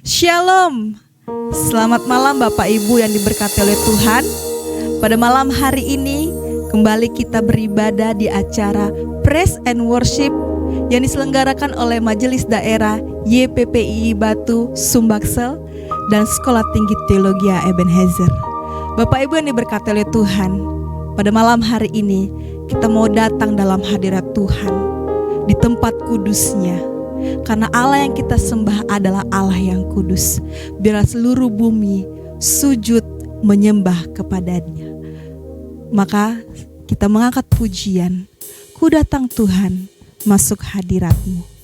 Shalom, selamat malam Bapak Ibu yang diberkati oleh Tuhan. Pada malam hari ini kembali kita beribadah di acara Praise and Worship yang diselenggarakan oleh Majelis Daerah YPPI Batu Sumbaksel dan Sekolah Tinggi Teologi Ebenezer. Bapak Ibu yang diberkati oleh Tuhan, pada malam hari ini kita mau datang dalam hadirat Tuhan di tempat kudusnya. Karena Allah yang kita sembah adalah Allah yang kudus. Biarlah seluruh bumi sujud menyembah kepadanya. Maka kita mengangkat pujian, Ku datang Tuhan, masuk hadirat-Mu.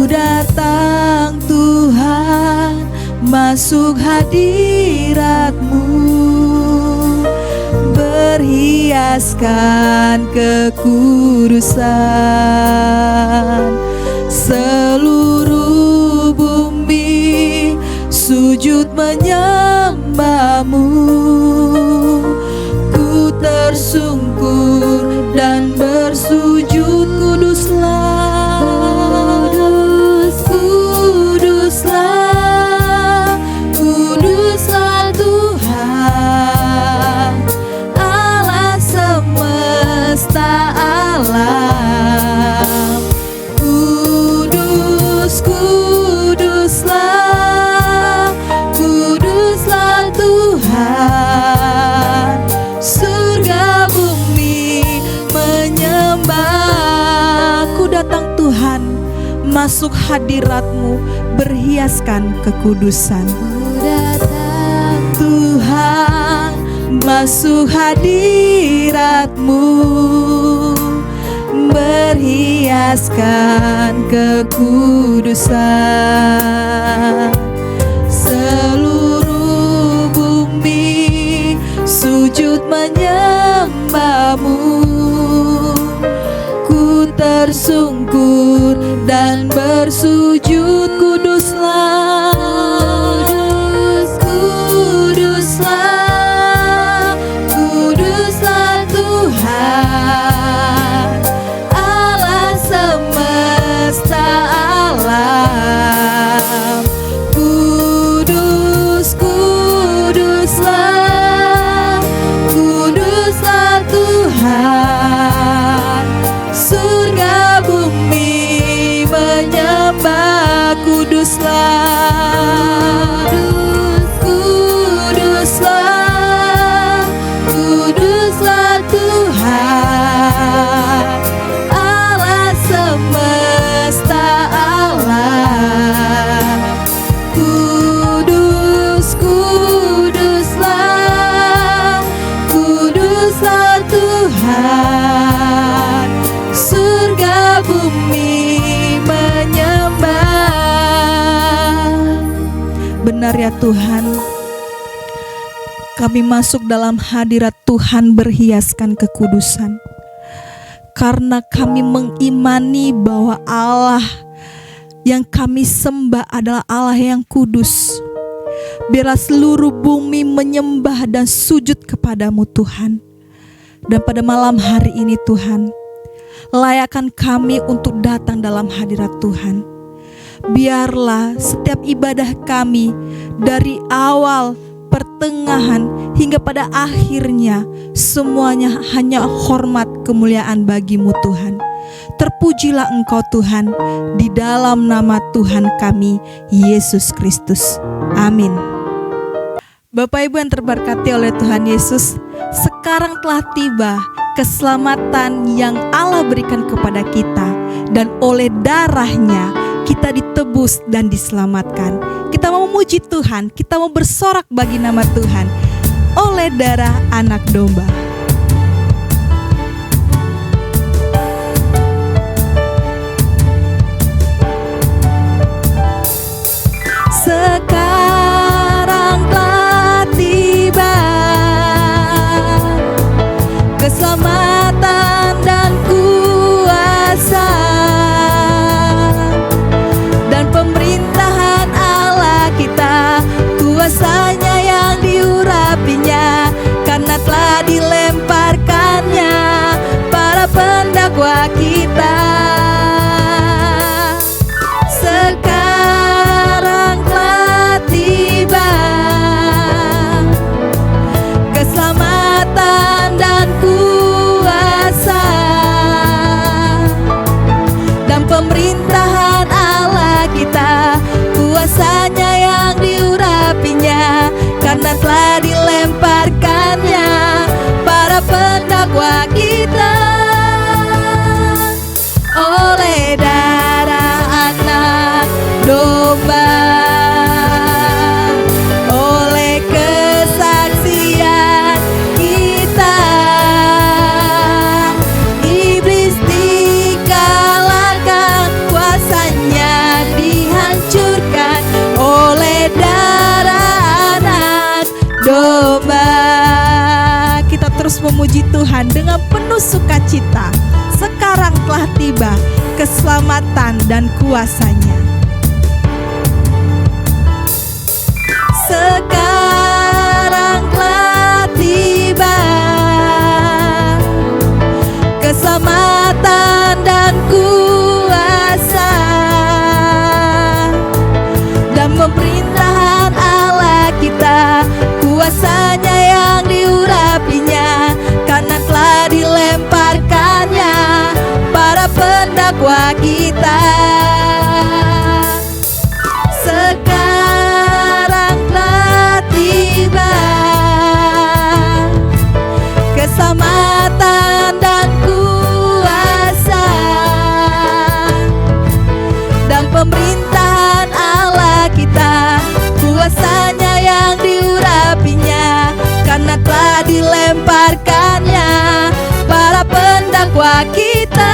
Datang Tuhan, masuk hadirat-Mu, berhiaskan kekudusan. Seluruh bumi sujud menyembah-Mu, ku tersungkur dan bersujud, kuduslah. Masuk hadirat-Mu, berhiaskan kekudusan. Datang Tuhan, masuk hadirat-Mu, berhiaskan kekudusan. Seluruh bumi sujud menyembah-Mu, ku tersungkur dan bersujud, kuduslah. Kuduslah, kuduslah Tuhan, Allah semesta alam. Kuduslah, kuduslah Tuhan, surga bumi menyembah, kuduslah. Kuduslah, kuduslah Tuhan, Allah semesta alam. Kuduslah, kuduslah Tuhan, surga bumi menyembah. Benar ya Tuhan, kami masuk dalam hadirat Tuhan berhiaskan kekudusan, karena kami mengimani bahwa Allah yang kami sembah adalah Allah yang kudus. Biarlah seluruh bumi menyembah dan sujud kepadamu Tuhan. Dan pada malam hari ini Tuhan, layakkan kami untuk datang dalam hadirat Tuhan. Biarlah setiap ibadah kami dari awal, pertengahan, hingga pada akhirnya semuanya hanya hormat kemuliaan bagimu Tuhan. Terpujilah Engkau Tuhan, di dalam nama Tuhan kami, Yesus Kristus. Amin. Bapak Ibu yang terberkati oleh Tuhan Yesus, sekarang telah tiba keselamatan yang Allah berikan kepada kita, dan oleh darahnya kita ditebus dan diselamatkan. Kita mau memuji Tuhan, kita mau bersorak bagi nama Tuhan oleh darah anak domba. Sekarang telah tiba keselamatan dan kuasa dan pemerintahan Allah kita, kuasanya yang diurapinya, karena telah dilemparkannya para pendakwa kita. Sekarang telah tiba keselamatan dan kuasa dan pemerintahan Allah kita, kuasanya yang diurapinya, karena telah dilemparkannya para pendakwa kita. Oleh darah anak domba, oleh kesaksian kita, iblis dikalahkan, kuasanya dihancurkan oleh darah anak domba. Kita terus memuji Tuhan dengan penuh sukacita. Sekarang telah tiba keselamatan dan kuasanya. Sekarang telah tiba keselamatan dan kuasa dan pemerintahan Allah kita, kuasanya yang diurapinya, karena telah dilemparkannya para pendakwa kita. Sekarang telah tiba keselamatan dan kuasa dan pemerintahan Allah kita, kuasanya yang diurapinya, karena telah dilemparkannya para pendakwa kita.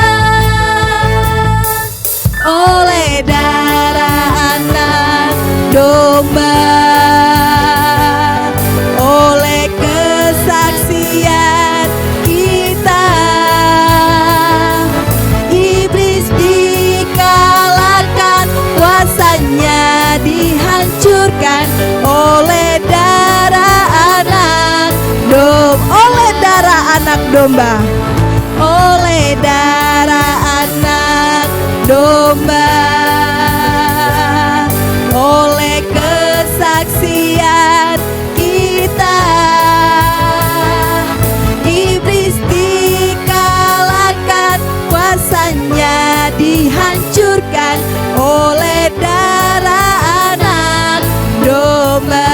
Oleh darah anak domba, oleh kesaksian kita, iblis dikalahkan, kuasanya dihancurkan oleh darah anak domba. Oleh darah anak domba, oleh darah anak domba, oleh kesaksian kita, iblis dikalahkan, kuasanya dihancurkan oleh darah anak domba.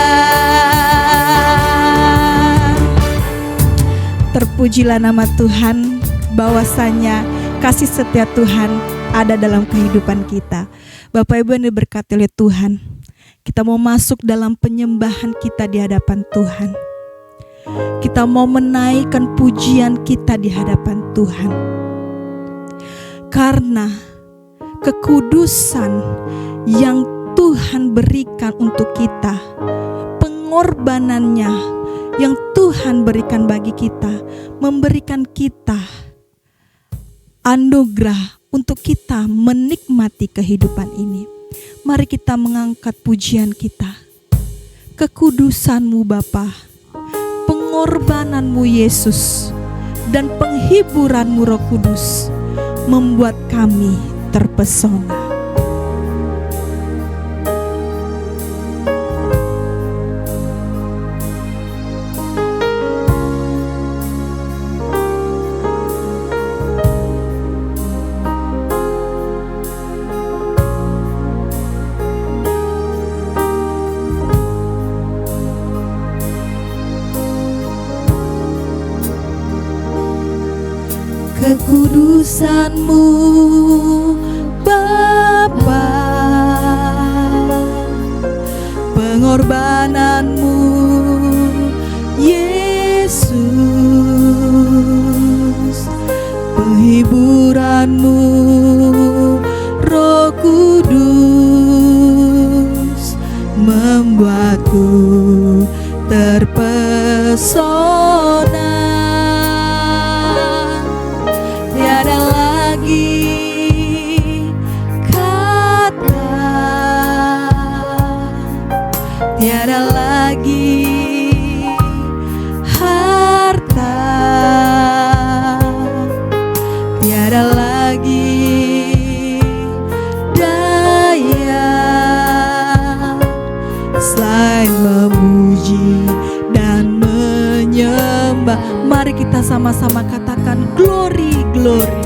Terpujilah nama Tuhan, bahwasanya kasih setia Tuhan ada dalam kehidupan kita. Bapak Ibu yang diberkati oleh Tuhan, kita mau masuk dalam penyembahan kita di hadapan Tuhan. Kita mau menaikkan pujian kita di hadapan Tuhan, karena kekudusan yang Tuhan berikan untuk kita, pengorbanannya yang Tuhan berikan bagi kita, memberikan kita anugerah untuk kita menikmati kehidupan ini. Mari kita mengangkat pujian kita. Kekudusan-Mu Bapa, pengorbanan-Mu Yesus, dan penghiburan-Mu Roh Kudus membuat kami terpesona. kekudusan-Mu Bapa, pengorbanan-Mu Yesus, penghiburan-Mu Roh Kudus, membuatku terpesona. Tiada lagi kata, tiada lagi harta, tiada lagi daya selain memuji dan menyembah. Mari kita sama-sama katakan glory, glory,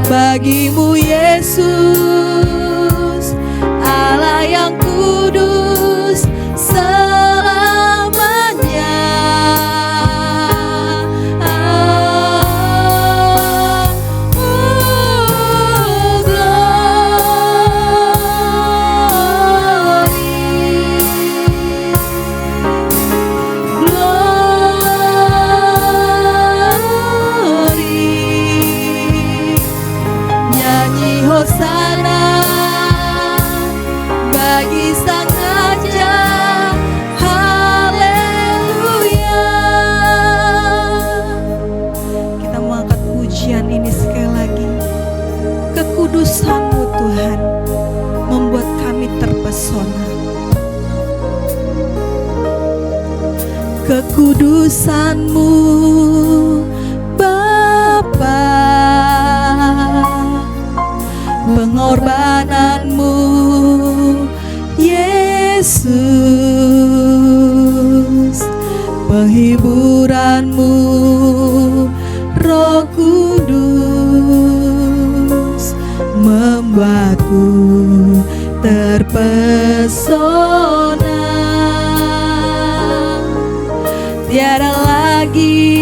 bagimu Yesus, Allah yang kudus selamanya. Nyanyi hosana bagi Sang Raja, haleluya. Kita mengangkat pujian ini sekali lagi. Kekudusan-Mu Tuhan membuat kami terpesona. Kekudusan-Mu Bapa, pengorbanan-Mu Yesus, penghiburan-Mu Roh Kudus, membuatku terpesona. Tiada lagi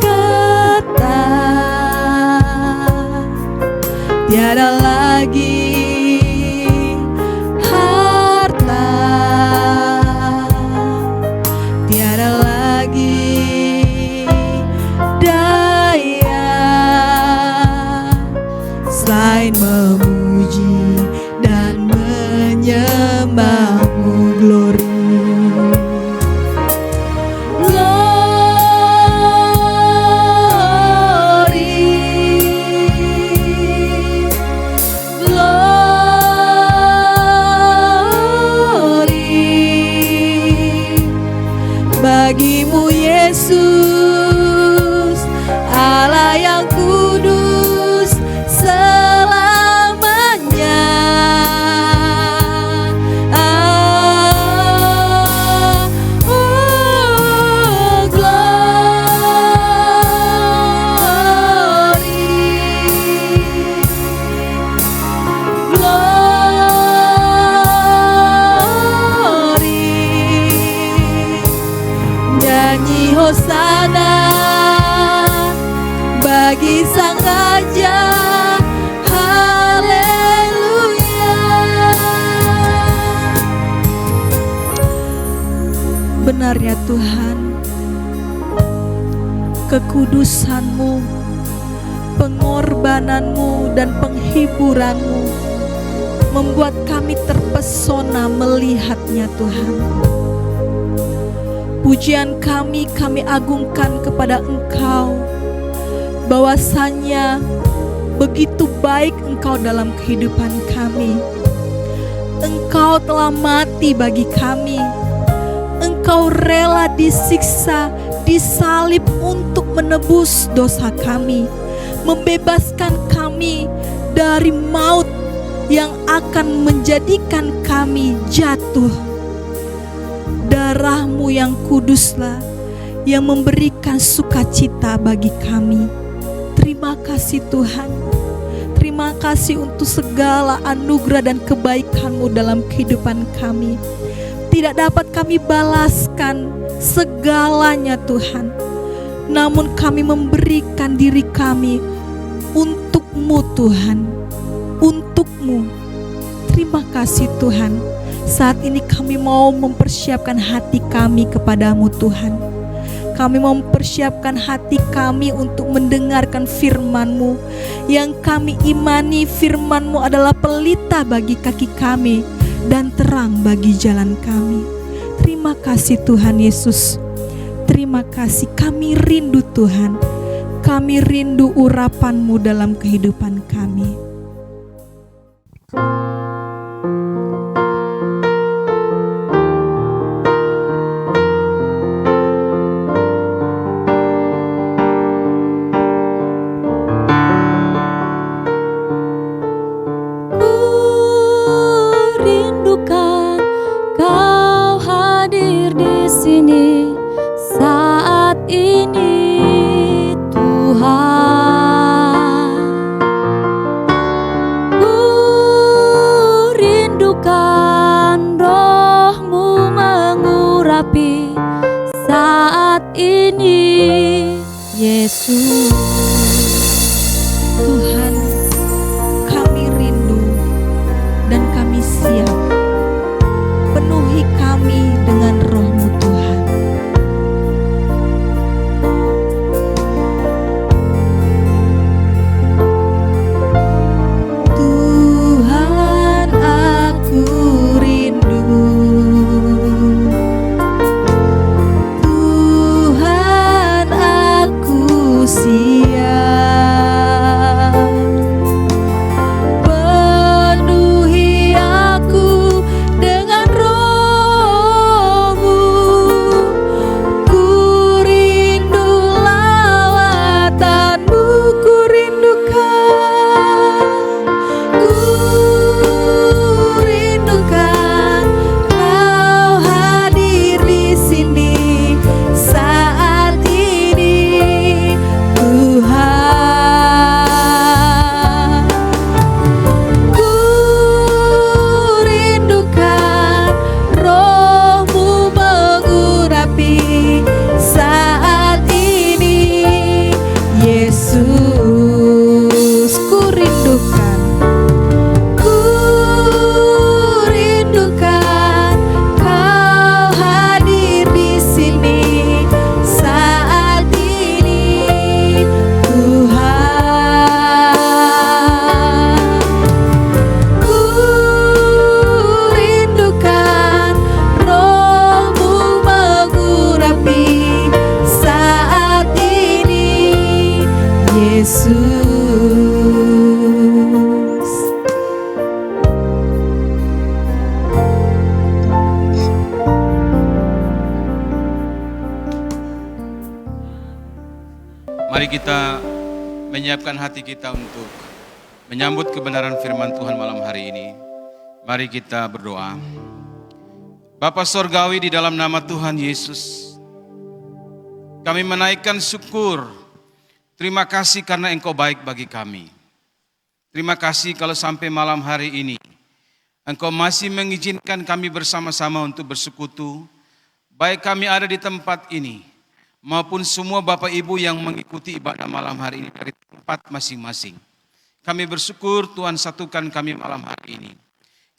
kata, tiada lagi harta, tiada lagi daya selain memuji dan menyembah-Mu. Glory, bagimu Yesus, Allah yang kudus selamanya. Nyanyi hosana bagi Sang Raja, haleluya. Benarnya Tuhan, kekudusan-Mu, pengorbanan-Mu dan penghiburan-Mu membuat kami terpesona melihatnya Tuhan. Pujian kami agungkan kepada Engkau, bahwasanya begitu baik Engkau dalam kehidupan kami. Engkau telah mati bagi kami. Engkau rela disiksa, disalib untuk menebus dosa kami, membebaskan kami dari maut yang akan menjadikan kami jatuh. Darah-Mu yang kuduslah yang memberikan sukacita bagi kami. Terima kasih Tuhan. Terima kasih untuk segala anugerah dan kebaikan-Mu dalam kehidupan kami. Tidak dapat kami balaskan segalanya Tuhan. Namun kami memberikan diri kami untuk-Mu Tuhan. Untuk-Mu. Terima kasih Tuhan. Saat ini kami mau mempersiapkan hati kami kepada-Mu Tuhan. Kami mempersiapkan hati kami untuk mendengarkan firman-Mu. Yang kami imani firman-Mu adalah pelita bagi kaki kami dan terang bagi jalan kami. Terima kasih Tuhan Yesus. Terima kasih, kami rindu Tuhan. Kami rindu urapan-Mu dalam kehidupan kami. Tuhan, kami rindu dan kami siap. Penuhi kami dengan Roh-Mu Tuhan. Tuhan, aku rindu. Tuhan, aku siap. Mari kita menyiapkan hati kita untuk menyambut kebenaran firman Tuhan malam hari ini. Mari kita berdoa. Bapa Sorgawi, di dalam nama Tuhan Yesus, kami menaikkan syukur. Terima kasih karena Engkau baik bagi kami. Terima kasih kalau sampai malam hari ini Engkau masih mengizinkan kami bersama-sama untuk bersekutu. Baik kami ada di tempat ini maupun semua Bapak Ibu yang mengikuti ibadah malam hari ini dari tempat masing-masing. Kami bersyukur Tuhan satukan kami malam hari ini.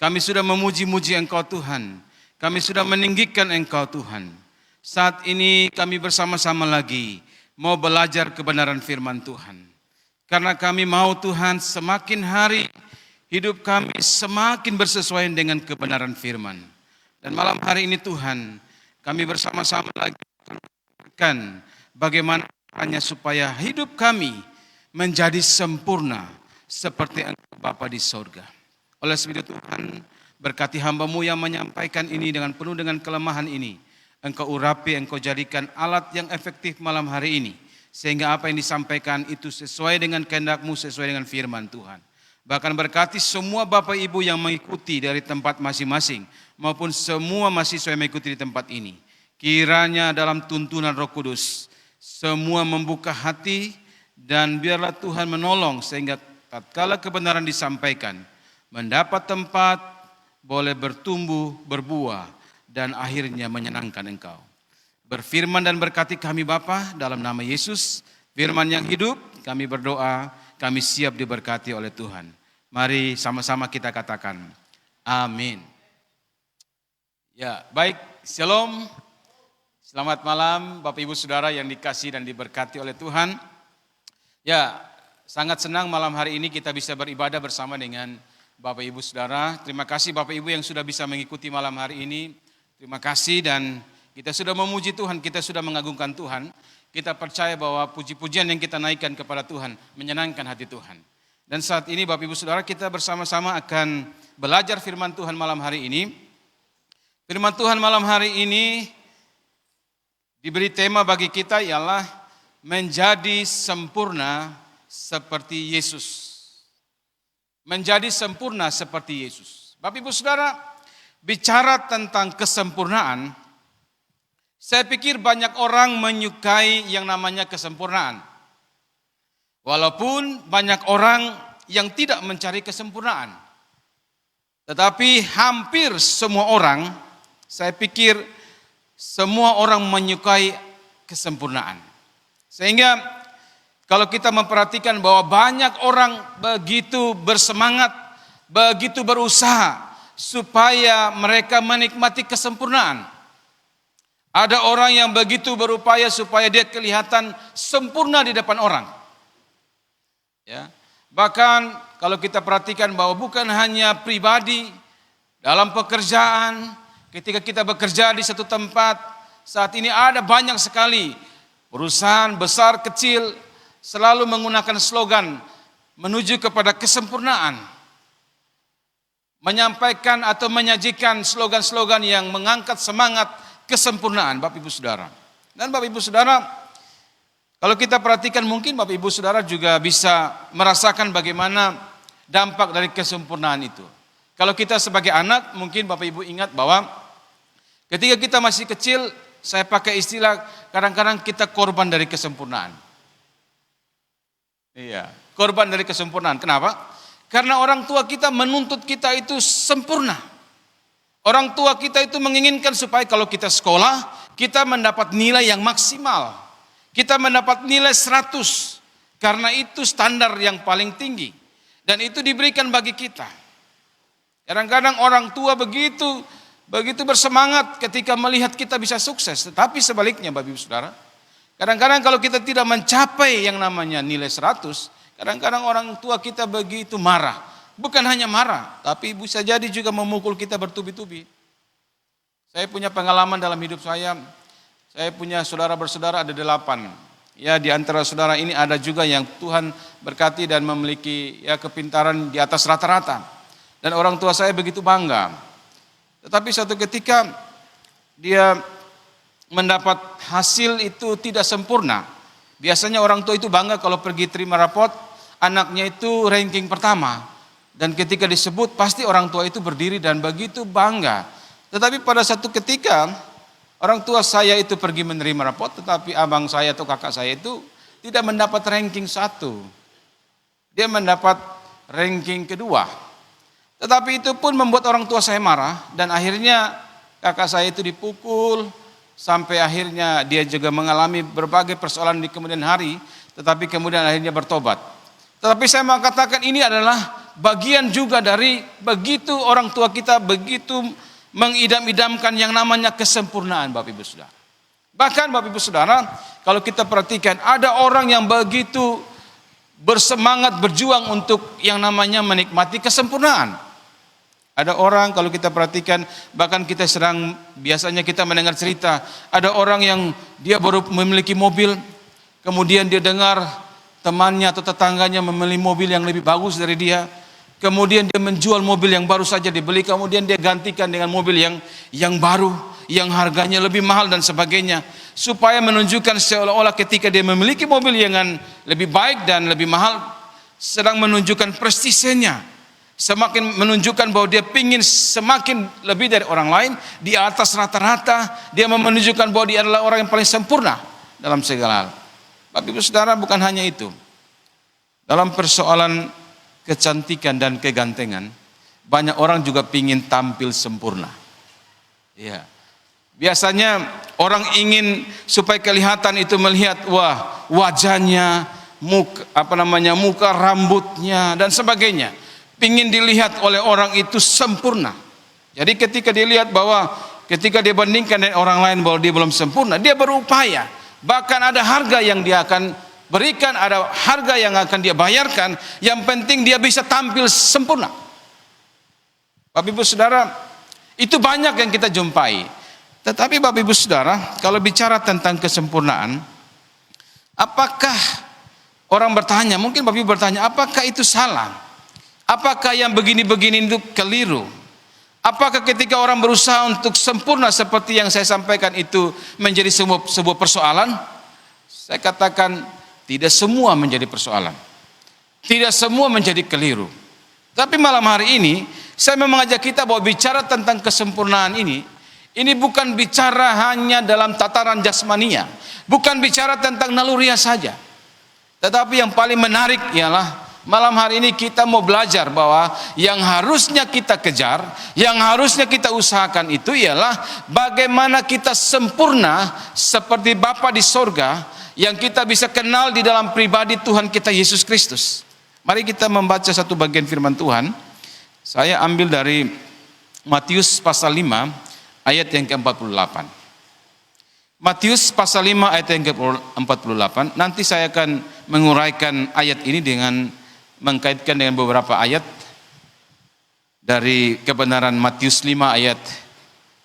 Kami sudah memuji-muji Engkau Tuhan. Kami sudah meninggikan Engkau Tuhan. Saat ini kami bersama-sama lagi mau belajar kebenaran firman Tuhan. Karena kami mau Tuhan semakin hari hidup kami semakin bersesuaian dengan kebenaran firman. Dan malam hari ini Tuhan, kami bersama-sama lagi bagaimana caranya supaya hidup kami menjadi sempurna seperti Engkau Bapa di sorga. Oleh sebab itu Tuhan, berkati hamba-Mu yang menyampaikan ini dengan penuh dengan kelemahan ini. Engkau urapi, Engkau jadikan alat yang efektif malam hari ini. Sehingga apa yang disampaikan itu sesuai dengan kehendak-Mu, sesuai dengan firman Tuhan. Bahkan berkati semua Bapak Ibu yang mengikuti dari tempat masing-masing, maupun semua mahasiswa yang mengikuti di tempat ini. Kiranya dalam tuntunan Roh Kudus, semua membuka hati dan biarlah Tuhan menolong sehingga tatkala kebenaran disampaikan, mendapat tempat, boleh bertumbuh, berbuah, dan akhirnya menyenangkan Engkau. Berfirman dan berkati kami Bapa dalam nama Yesus, firman yang hidup, kami berdoa, kami siap diberkati oleh Tuhan. Mari sama-sama kita katakan, amin. Ya, baik, shalom. Selamat malam Bapak Ibu Saudara yang dikasihi dan diberkati oleh Tuhan. Ya, sangat senang malam hari ini kita bisa beribadah bersama dengan Bapak Ibu Saudara. Terima kasih Bapak Ibu yang sudah bisa mengikuti malam hari ini. Terima kasih, dan kita sudah memuji Tuhan, kita sudah mengagungkan Tuhan. Kita percaya bahwa puji-pujian yang kita naikkan kepada Tuhan menyenangkan hati Tuhan. Dan saat ini Bapak Ibu Saudara, kita bersama-sama akan belajar firman Tuhan malam hari ini. Firman Tuhan malam hari ini diberi tema bagi kita ialah menjadi sempurna seperti Yesus. Menjadi sempurna seperti Yesus. Bapak Ibu Saudara, bicara tentang kesempurnaan, saya pikir banyak orang menyukai yang namanya kesempurnaan. Walaupun banyak orang yang tidak mencari kesempurnaan. Tetapi hampir semua orang, saya pikir semua orang menyukai kesempurnaan. Sehingga kalau kita memperhatikan bahwa banyak orang begitu bersemangat, begitu berusaha supaya mereka menikmati kesempurnaan. Ada orang yang begitu berupaya supaya dia kelihatan sempurna di depan orang. Ya. Bahkan kalau kita perhatikan bahwa bukan hanya pribadi, dalam pekerjaan, ketika kita bekerja di satu tempat, saat ini ada banyak sekali perusahaan besar kecil selalu menggunakan slogan menuju kepada kesempurnaan. Menyampaikan atau menyajikan slogan-slogan yang mengangkat semangat kesempurnaan Bapak Ibu Saudara. Dan Bapak Ibu Saudara, kalau kita perhatikan mungkin Bapak Ibu Saudara juga bisa merasakan bagaimana dampak dari kesempurnaan itu. Kalau kita sebagai anak, mungkin Bapak Ibu ingat bahwa ketika kita masih kecil, saya pakai istilah kadang-kadang kita korban dari kesempurnaan. Iya, korban dari kesempurnaan. Kenapa? Karena orang tua kita menuntut kita itu sempurna. Orang tua kita itu menginginkan supaya kalau kita sekolah, kita mendapat nilai yang maksimal. Kita mendapat nilai 100. Karena itu standar yang paling tinggi. Dan itu diberikan bagi kita. Kadang-kadang orang tua begitu bersemangat ketika melihat kita bisa sukses. Tetapi sebaliknya Bapak Ibu Saudara, kadang-kadang kalau kita tidak mencapai yang namanya nilai 100, kadang-kadang orang tua kita begitu marah. Bukan hanya marah, tapi bisa jadi juga memukul kita bertubi-tubi. Saya punya pengalaman dalam hidup saya. Saya punya saudara bersaudara ada 8. Ya, di antara saudara ini ada juga yang Tuhan berkati dan memiliki ya kepintaran di atas rata-rata. Dan orang tua saya begitu bangga. Tetapi suatu ketika dia mendapat hasil itu tidak sempurna. Biasanya orang tua itu bangga kalau pergi terima rapot, anaknya itu ranking pertama. Dan ketika disebut pasti orang tua itu berdiri dan begitu bangga. Tetapi pada satu ketika orang tua saya itu pergi menerima rapot, tetapi abang saya atau kakak saya itu tidak mendapat ranking 1. Dia mendapat ranking kedua. Tetapi itu pun membuat orang tua saya marah dan akhirnya kakak saya itu dipukul sampai akhirnya dia juga mengalami berbagai persoalan di kemudian hari, tetapi kemudian akhirnya bertobat. Tetapi saya mau katakan ini adalah bagian juga dari begitu orang tua kita begitu mengidam-idamkan yang namanya kesempurnaan Bapak Ibu Saudara. Bahkan Bapak Ibu Saudara, kalau kita perhatikan ada orang yang begitu bersemangat berjuang untuk yang namanya menikmati kesempurnaan. Ada orang kalau kita perhatikan, bahkan kita biasanya kita mendengar cerita, ada orang yang dia baru memiliki mobil, kemudian dia dengar temannya atau tetangganya memiliki mobil yang lebih bagus dari dia, kemudian dia menjual mobil yang baru saja dibeli, kemudian dia gantikan dengan mobil yang baru, yang harganya lebih mahal dan sebagainya, supaya menunjukkan seolah-olah ketika dia memiliki mobil yang lebih baik dan lebih mahal, sedang menunjukkan prestisenya. Semakin menunjukkan bahwa dia ingin semakin lebih dari orang lain, di atas rata-rata, dia menunjukkan bahwa dia adalah orang yang paling sempurna dalam segala hal. Bapak Ibu Saudara, bukan hanya itu. Dalam persoalan kecantikan dan kegantengan, banyak orang juga ingin tampil sempurna. Ya. Biasanya orang ingin supaya kelihatan itu melihat wajahnya, muka, rambutnya dan sebagainya. Pingin dilihat oleh orang itu sempurna. Jadi ketika dilihat bahwa ketika dia bandingkan dengan orang lain bahwa dia belum sempurna, dia berupaya. Bahkan ada harga yang dia akan berikan, ada harga yang akan dia bayarkan. Yang penting dia bisa tampil sempurna. Bapak Ibu Saudara, itu banyak yang kita jumpai. Tetapi Bapak Ibu Saudara, kalau bicara tentang kesempurnaan, apakah orang bertanya, mungkin Bapak Ibu bertanya, apakah itu salah? Apakah yang begini-begini itu keliru? Apakah ketika orang berusaha untuk sempurna seperti yang saya sampaikan itu menjadi sebuah persoalan? Saya katakan tidak semua menjadi persoalan. Tidak semua menjadi keliru. Tapi malam hari ini saya mau mengajak kita bahwa bicara tentang kesempurnaan ini bukan bicara hanya dalam tataran jasmania, bukan bicara tentang naluriah saja. Tetapi yang paling menarik ialah malam hari ini kita mau belajar bahwa yang harusnya kita kejar, yang harusnya kita usahakan itu ialah bagaimana kita sempurna seperti Bapa di sorga yang kita bisa kenal di dalam pribadi Tuhan kita Yesus Kristus. Mari kita membaca satu bagian firman Tuhan. Saya ambil dari Matius pasal 5 ayat yang ke-48. Matius pasal 5 ayat yang ke-48. Nanti saya akan menguraikan ayat ini dengan mengkaitkan dengan beberapa ayat dari kebenaran Matius 5 ayat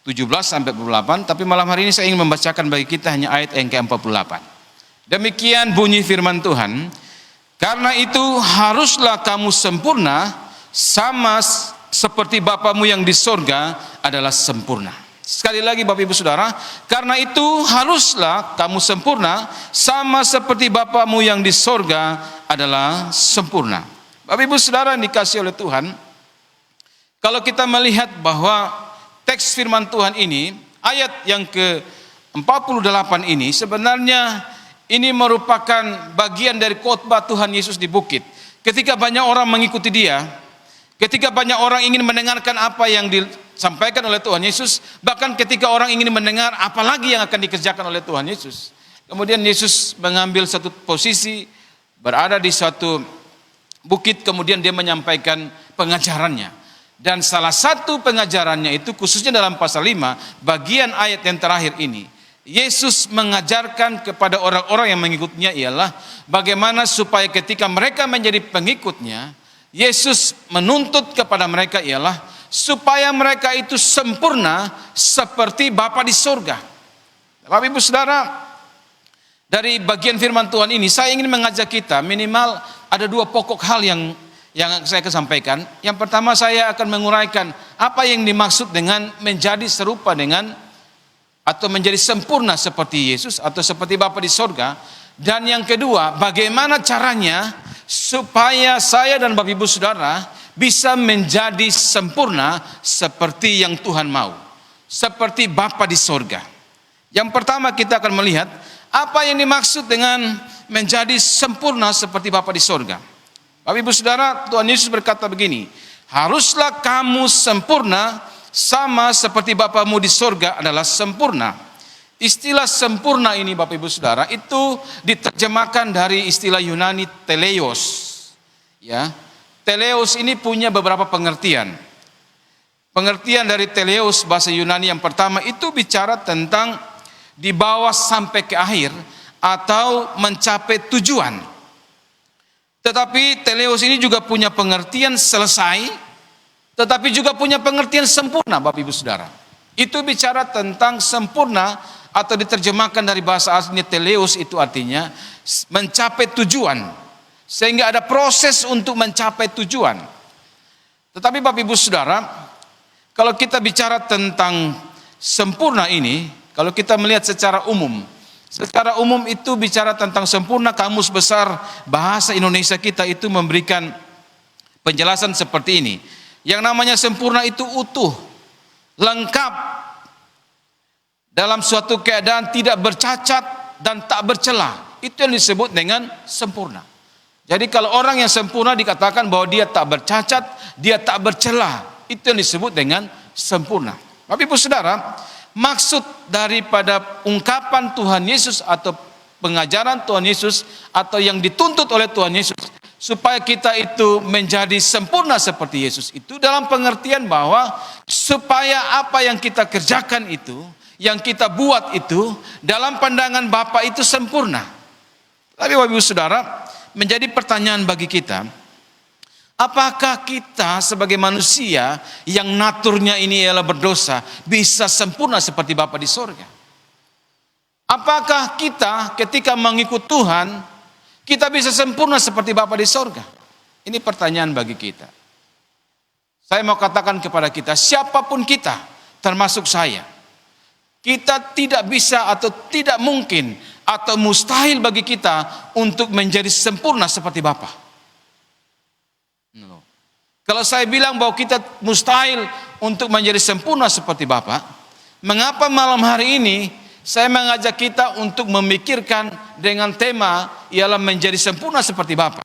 17 sampai 48. Tapi malam hari ini saya ingin membacakan bagi kita hanya ayat yang ke-48. Demikian bunyi firman Tuhan. Karena itu haruslah kamu sempurna sama seperti Bapamu yang di sorga adalah sempurna. Sekali lagi Bapak Ibu Saudara, karena itu haruslah kamu sempurna sama seperti Bapamu yang di sorga adalah sempurna. Bapak Ibu Saudara yang dikasihi oleh Tuhan, kalau kita melihat bahwa teks firman Tuhan ini, ayat yang ke-48 ini sebenarnya ini merupakan bagian dari khotbah Tuhan Yesus di bukit. Ketika banyak orang mengikuti dia, ketika banyak orang ingin mendengarkan apa yang disampaikan oleh Tuhan Yesus, bahkan ketika orang ingin mendengar apa lagi yang akan dikerjakan oleh Tuhan Yesus. Kemudian Yesus mengambil satu posisi, berada di suatu bukit, kemudian dia menyampaikan pengajarannya. Dan salah satu pengajarannya itu khususnya dalam pasal 5, bagian ayat yang terakhir ini. Yesus mengajarkan kepada orang-orang yang mengikutnya ialah bagaimana supaya ketika mereka menjadi pengikutnya, Yesus menuntut kepada mereka ialah supaya mereka itu sempurna seperti Bapa di sorga. Bapak Ibu Saudara, dari bagian firman Tuhan ini saya ingin mengajak kita minimal ada dua pokok hal yang saya akan sampaikan. Yang pertama saya akan menguraikan apa yang dimaksud dengan menjadi serupa dengan atau menjadi sempurna seperti Yesus atau seperti Bapa di sorga. Dan yang kedua, bagaimana caranya supaya saya dan Bapak Ibu Saudara bisa menjadi sempurna seperti yang Tuhan mau, seperti Bapa di sorga. Yang pertama kita akan melihat apa yang dimaksud dengan menjadi sempurna seperti Bapa di sorga. Bapak Ibu Saudara, Tuhan Yesus berkata begini, haruslah kamu sempurna sama seperti Bapamu di sorga adalah sempurna. Istilah sempurna ini Bapak Ibu Saudara itu diterjemahkan dari istilah Yunani teleos. Ya, teleos ini punya beberapa pengertian. Pengertian dari teleos bahasa Yunani yang pertama itu bicara tentang dibawa sampai ke akhir atau mencapai tujuan. Tetapi teleos ini juga punya pengertian selesai, tetapi juga punya pengertian sempurna Bapak Ibu Saudara. Itu bicara tentang sempurna atau diterjemahkan dari bahasa aslinya teleos itu artinya mencapai tujuan. Sehingga ada proses untuk mencapai tujuan. Tetapi Bapak Ibu Saudara, kalau kita bicara tentang sempurna ini, kalau kita melihat secara umum itu bicara tentang sempurna, Kamus Besar Bahasa Indonesia kita itu memberikan penjelasan seperti ini. Yang namanya sempurna itu utuh, lengkap, dalam suatu keadaan tidak bercacat dan tak bercela. Itu yang disebut dengan sempurna. Jadi kalau orang yang sempurna dikatakan bahwa dia tak bercacat, dia tak bercela. Itu yang disebut dengan sempurna. Bapak Ibu Saudara, maksud daripada ungkapan Tuhan Yesus atau pengajaran Tuhan Yesus atau yang dituntut oleh Tuhan Yesus supaya kita itu menjadi sempurna seperti Yesus itu dalam pengertian bahwa supaya apa yang kita kerjakan itu, yang kita buat itu dalam pandangan Bapa itu sempurna. Tapi Bapak Ibu Saudara, menjadi pertanyaan bagi kita, apakah kita sebagai manusia yang naturnya ini ialah berdosa bisa sempurna seperti Bapa di sorga? Apakah kita ketika mengikut Tuhan, kita bisa sempurna seperti Bapa di sorga? Ini pertanyaan bagi kita. Saya mau katakan kepada kita, siapapun kita, termasuk saya, kita tidak bisa atau tidak mungkin atau mustahil bagi kita untuk menjadi sempurna seperti Bapa. Kalau saya bilang bahwa kita mustahil untuk menjadi sempurna seperti Bapa, mengapa malam hari ini saya mengajak kita untuk memikirkan dengan tema ialah menjadi sempurna seperti Bapa?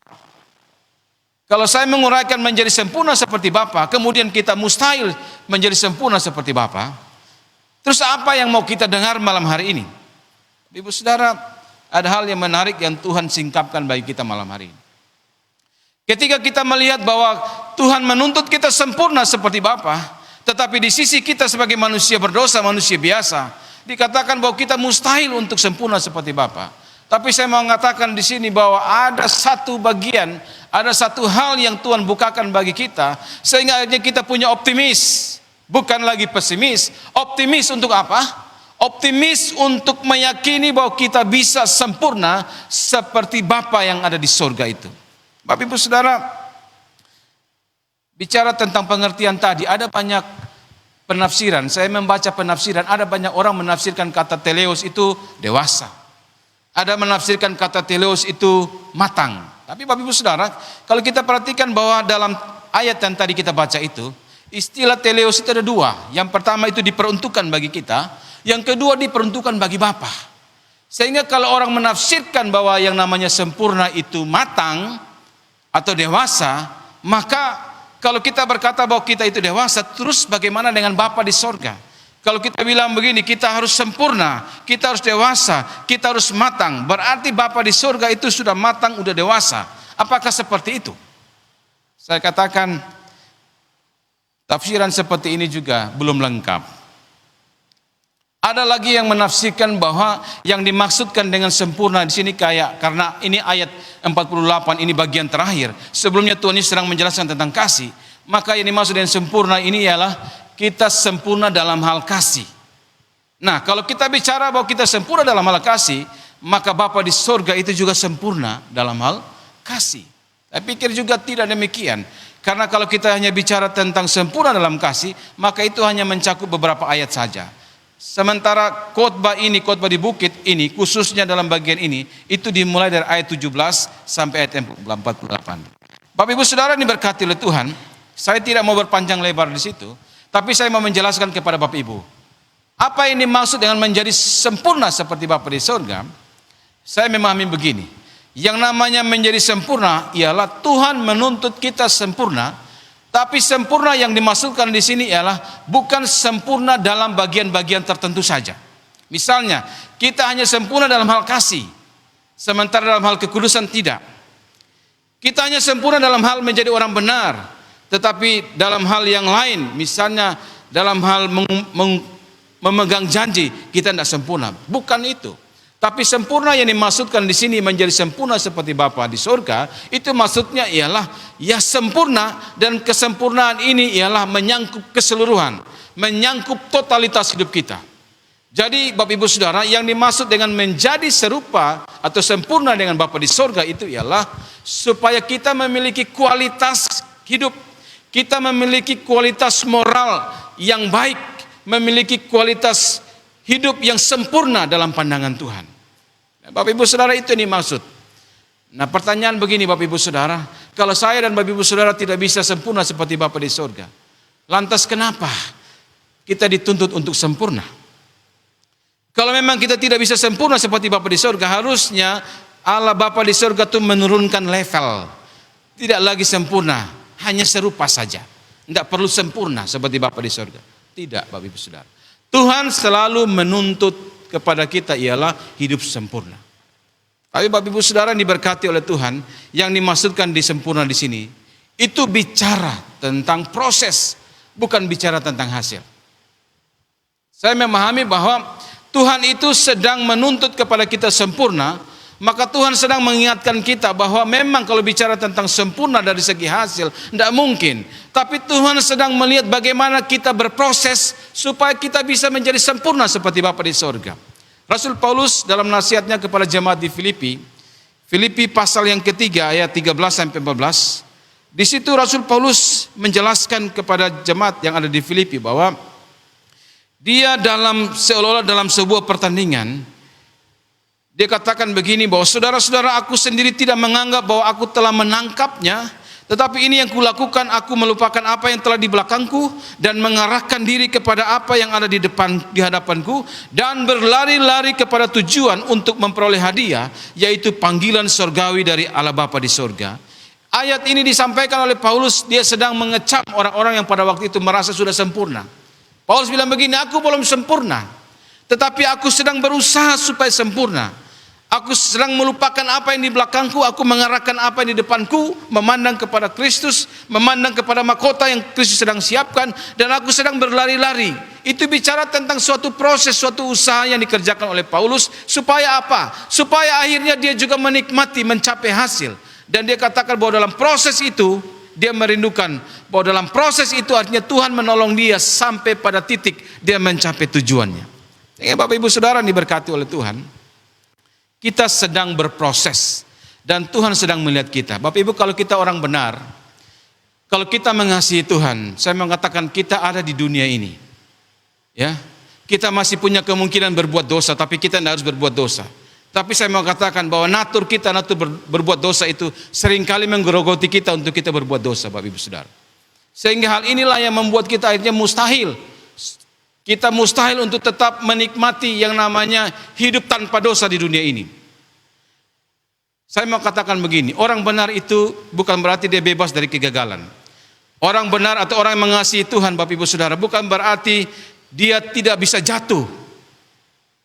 Kalau saya menguraikan menjadi sempurna seperti Bapa, kemudian kita mustahil menjadi sempurna seperti Bapa, terus apa yang mau kita dengar malam hari ini? Ibu Saudara, ada hal yang menarik yang Tuhan singkapkan bagi kita malam hari ini. Ketika kita melihat bahwa Tuhan menuntut kita sempurna seperti Bapa, tetapi di sisi kita sebagai manusia berdosa, manusia biasa, dikatakan bahwa kita mustahil untuk sempurna seperti Bapa. Tapi saya mau mengatakan di sini bahwa ada satu bagian, ada satu hal yang Tuhan bukakan bagi kita, sehingga akhirnya kita punya optimis, bukan lagi pesimis. Optimis untuk apa? Optimis untuk meyakini bahwa kita bisa sempurna seperti Bapa yang ada di sorga itu. Bapak Ibu Saudara, bicara tentang pengertian tadi, ada banyak penafsiran. Saya membaca penafsiran, ada banyak orang menafsirkan kata teleos itu dewasa. Ada menafsirkan kata teleos itu matang. Tapi Bapak Ibu Saudara, kalau kita perhatikan bahwa dalam ayat yang tadi kita baca itu, istilah teleos itu ada dua. Yang pertama itu diperuntukkan bagi kita, yang kedua diperuntukkan bagi Bapa. Sehingga kalau orang menafsirkan bahwa yang namanya sempurna itu matang atau dewasa, maka kalau kita berkata bahwa kita itu dewasa, terus bagaimana dengan Bapa di sorga? Kalau kita bilang begini, kita harus sempurna, kita harus dewasa, kita harus matang, berarti Bapa di sorga itu sudah matang, sudah dewasa. Apakah seperti itu? Saya katakan tafsiran seperti ini juga belum lengkap. Ada lagi yang menafsirkan bahwa yang dimaksudkan dengan sempurna di sini karena ini ayat 48 ini bagian terakhir. Sebelumnya Tuhan Yesus sedang menjelaskan tentang kasih. Maka yang dimaksud dengan sempurna ini ialah kita sempurna dalam hal kasih. Nah, kalau kita bicara bahwa kita sempurna dalam hal kasih, maka Bapa di sorga itu juga sempurna dalam hal kasih. Saya pikir juga tidak demikian. Karena kalau kita hanya bicara tentang sempurna dalam kasih, maka itu hanya mencakup beberapa ayat saja. Sementara khotbah di bukit ini, khususnya dalam bagian ini, itu dimulai dari ayat 17 sampai ayat 48. Bapak Ibu Saudara ini berkati oleh Tuhan. Saya tidak mau berpanjang lebar di situ, tapi saya mau menjelaskan kepada Bapak Ibu, apa yang dimaksud dengan menjadi sempurna seperti Bapa di sorga. Saya memahami begini, yang namanya menjadi sempurna ialah Tuhan menuntut kita sempurna. Tapi sempurna yang dimaksudkan di sini ialah bukan sempurna dalam bagian-bagian tertentu saja. Misalnya, kita hanya sempurna dalam hal kasih, sementara dalam hal kekudusan tidak. Kita hanya sempurna dalam hal menjadi orang benar, tetapi dalam hal yang lain, misalnya dalam hal memegang janji, kita tidak sempurna. Bukan itu. Tapi sempurna yang dimaksudkan di sini menjadi sempurna seperti Bapa di sorga, itu maksudnya ialah ya sempurna, dan kesempurnaan ini ialah menyangkup keseluruhan, menyangkup totalitas hidup kita. Jadi Bapak Ibu Saudara, yang dimaksud dengan menjadi serupa atau sempurna dengan Bapa di sorga itu ialah supaya kita memiliki kualitas hidup, kita memiliki kualitas moral yang baik, memiliki kualitas hidup yang sempurna dalam pandangan Tuhan. Bapak Ibu Saudara, itu yang dimaksud. Nah, pertanyaan begini Bapak Ibu Saudara, kalau saya dan Bapak Ibu Saudara tidak bisa sempurna seperti Bapa di sorga, lantas kenapa kita dituntut untuk sempurna? Kalau memang kita tidak bisa sempurna seperti Bapa di sorga, harusnya Allah Bapa di surga itu menurunkan level. Tidak lagi sempurna, hanya serupa saja. Tidak perlu sempurna seperti Bapa di surga. Tidak, Bapak Ibu Saudara. Tuhan selalu menuntut kepada kita ialah hidup sempurna. Tapi Bapak Ibu Saudara yang diberkati oleh Tuhan, yang dimaksudkan di sempurna di sini, itu bicara tentang proses, bukan bicara tentang hasil. Saya memahami bahwa Tuhan itu sedang menuntut kepada kita sempurna, maka Tuhan sedang mengingatkan kita bahwa memang kalau bicara tentang sempurna dari segi hasil, tidak mungkin. Tapi Tuhan sedang melihat bagaimana kita berproses supaya kita bisa menjadi sempurna seperti Bapa di sorga. Rasul Paulus dalam nasihatnya kepada jemaat di Filipi, Filipi pasal yang ketiga ayat 13-14, di situ Rasul Paulus menjelaskan kepada jemaat yang ada di Filipi bahwa dia seolah-olah dalam sebuah pertandingan, dia katakan begini bahwa saudara-saudara, aku sendiri tidak menganggap bahwa aku telah menangkapnya, tetapi ini yang kulakukan, aku melupakan apa yang telah di belakangku dan mengarahkan diri kepada apa yang ada di hadapanku dan berlari-lari kepada tujuan untuk memperoleh hadiah, yaitu panggilan surgawi dari Allah Bapa di surga. Ayat ini disampaikan oleh Paulus, dia sedang mengecam orang-orang yang pada waktu itu merasa sudah sempurna. Paulus bilang begini, aku belum sempurna, tetapi aku sedang berusaha supaya sempurna. Aku sedang melupakan apa yang di belakangku, aku mengarahkan apa yang di depanku, memandang kepada Kristus, memandang kepada mahkota yang Kristus sedang siapkan, dan aku sedang berlari-lari. Itu bicara tentang suatu proses, suatu usaha yang dikerjakan oleh Paulus, supaya apa? Supaya akhirnya dia juga menikmati, mencapai hasil. Dan dia katakan bahwa dalam proses itu, dia merindukan bahwa dalam proses itu artinya Tuhan menolong dia sampai pada titik dia mencapai tujuannya. Ya, Bapak Ibu Saudara diberkati oleh Tuhan, kita sedang berproses dan Tuhan sedang melihat kita. Bapak Ibu, kalau kita orang benar, kalau kita mengasihi Tuhan, saya mengatakan kita ada di dunia ini. Ya, kita masih punya kemungkinan berbuat dosa, tapi kita tidak harus berbuat dosa. Tapi saya mau katakan bahwa natur berbuat dosa itu seringkali menggerogoti kita untuk kita berbuat dosa, Bapak Ibu Saudara. Sehingga hal inilah yang membuat kita akhirnya mustahil. Kita mustahil untuk tetap menikmati yang namanya hidup tanpa dosa di dunia ini. Saya mau katakan begini, orang benar itu bukan berarti dia bebas dari kegagalan. Orang benar atau orang yang mengasihi Tuhan, Bapak Ibu Saudara, bukan berarti dia tidak bisa jatuh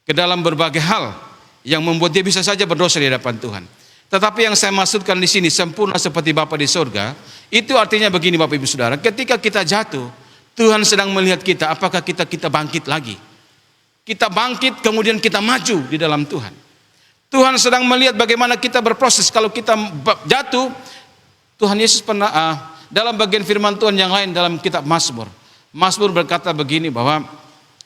ke dalam berbagai hal yang membuat dia bisa saja berdosa di hadapan Tuhan. Tetapi yang saya maksudkan di sini, sempurna seperti Bapa di surga, itu artinya begini Bapak Ibu Saudara, ketika kita jatuh, Tuhan sedang melihat kita, apakah kita bangkit lagi. Kita bangkit kemudian kita maju di dalam Tuhan. Tuhan sedang melihat bagaimana kita berproses. Kalau kita jatuh, Tuhan Yesus pernah dalam bagian firman Tuhan yang lain dalam kitab Mazmur berkata begini bahwa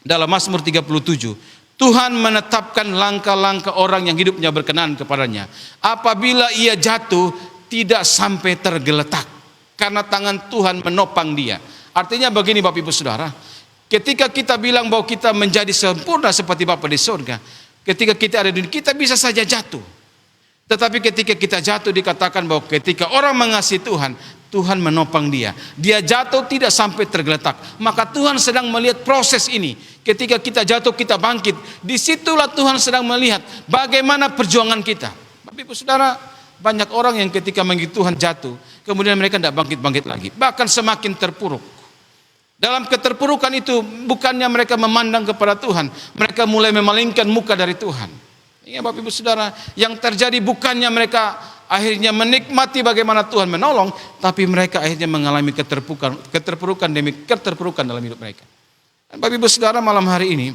dalam Mazmur 37, Tuhan menetapkan langkah-langkah orang yang hidupnya berkenan kepadanya. Apabila ia jatuh, tidak sampai tergeletak, karena tangan Tuhan menopang dia. Artinya begini Bapak Ibu Saudara, ketika kita bilang bahwa kita menjadi sempurna seperti Bapa di surga, ketika kita ada di dunia, kita bisa saja jatuh. Tetapi ketika kita jatuh, dikatakan bahwa ketika orang mengasihi Tuhan, Tuhan menopang dia. Dia jatuh tidak sampai tergeletak. Maka Tuhan sedang melihat proses ini. Ketika kita jatuh, kita bangkit. Disitulah Tuhan sedang melihat bagaimana perjuangan kita. Bapak Ibu Saudara, banyak orang yang ketika mengikuti Tuhan jatuh, kemudian mereka tidak bangkit-bangkit lagi. Bahkan semakin terpuruk. Dalam keterpurukan itu, bukannya mereka memandang kepada Tuhan, mereka mulai memalingkan muka dari Tuhan. Ya Bapak Ibu Saudara, yang terjadi bukannya mereka akhirnya menikmati bagaimana Tuhan menolong, tapi mereka akhirnya mengalami keterpurukan demi keterpurukan dalam hidup mereka. Dan Bapak Ibu Saudara, malam hari ini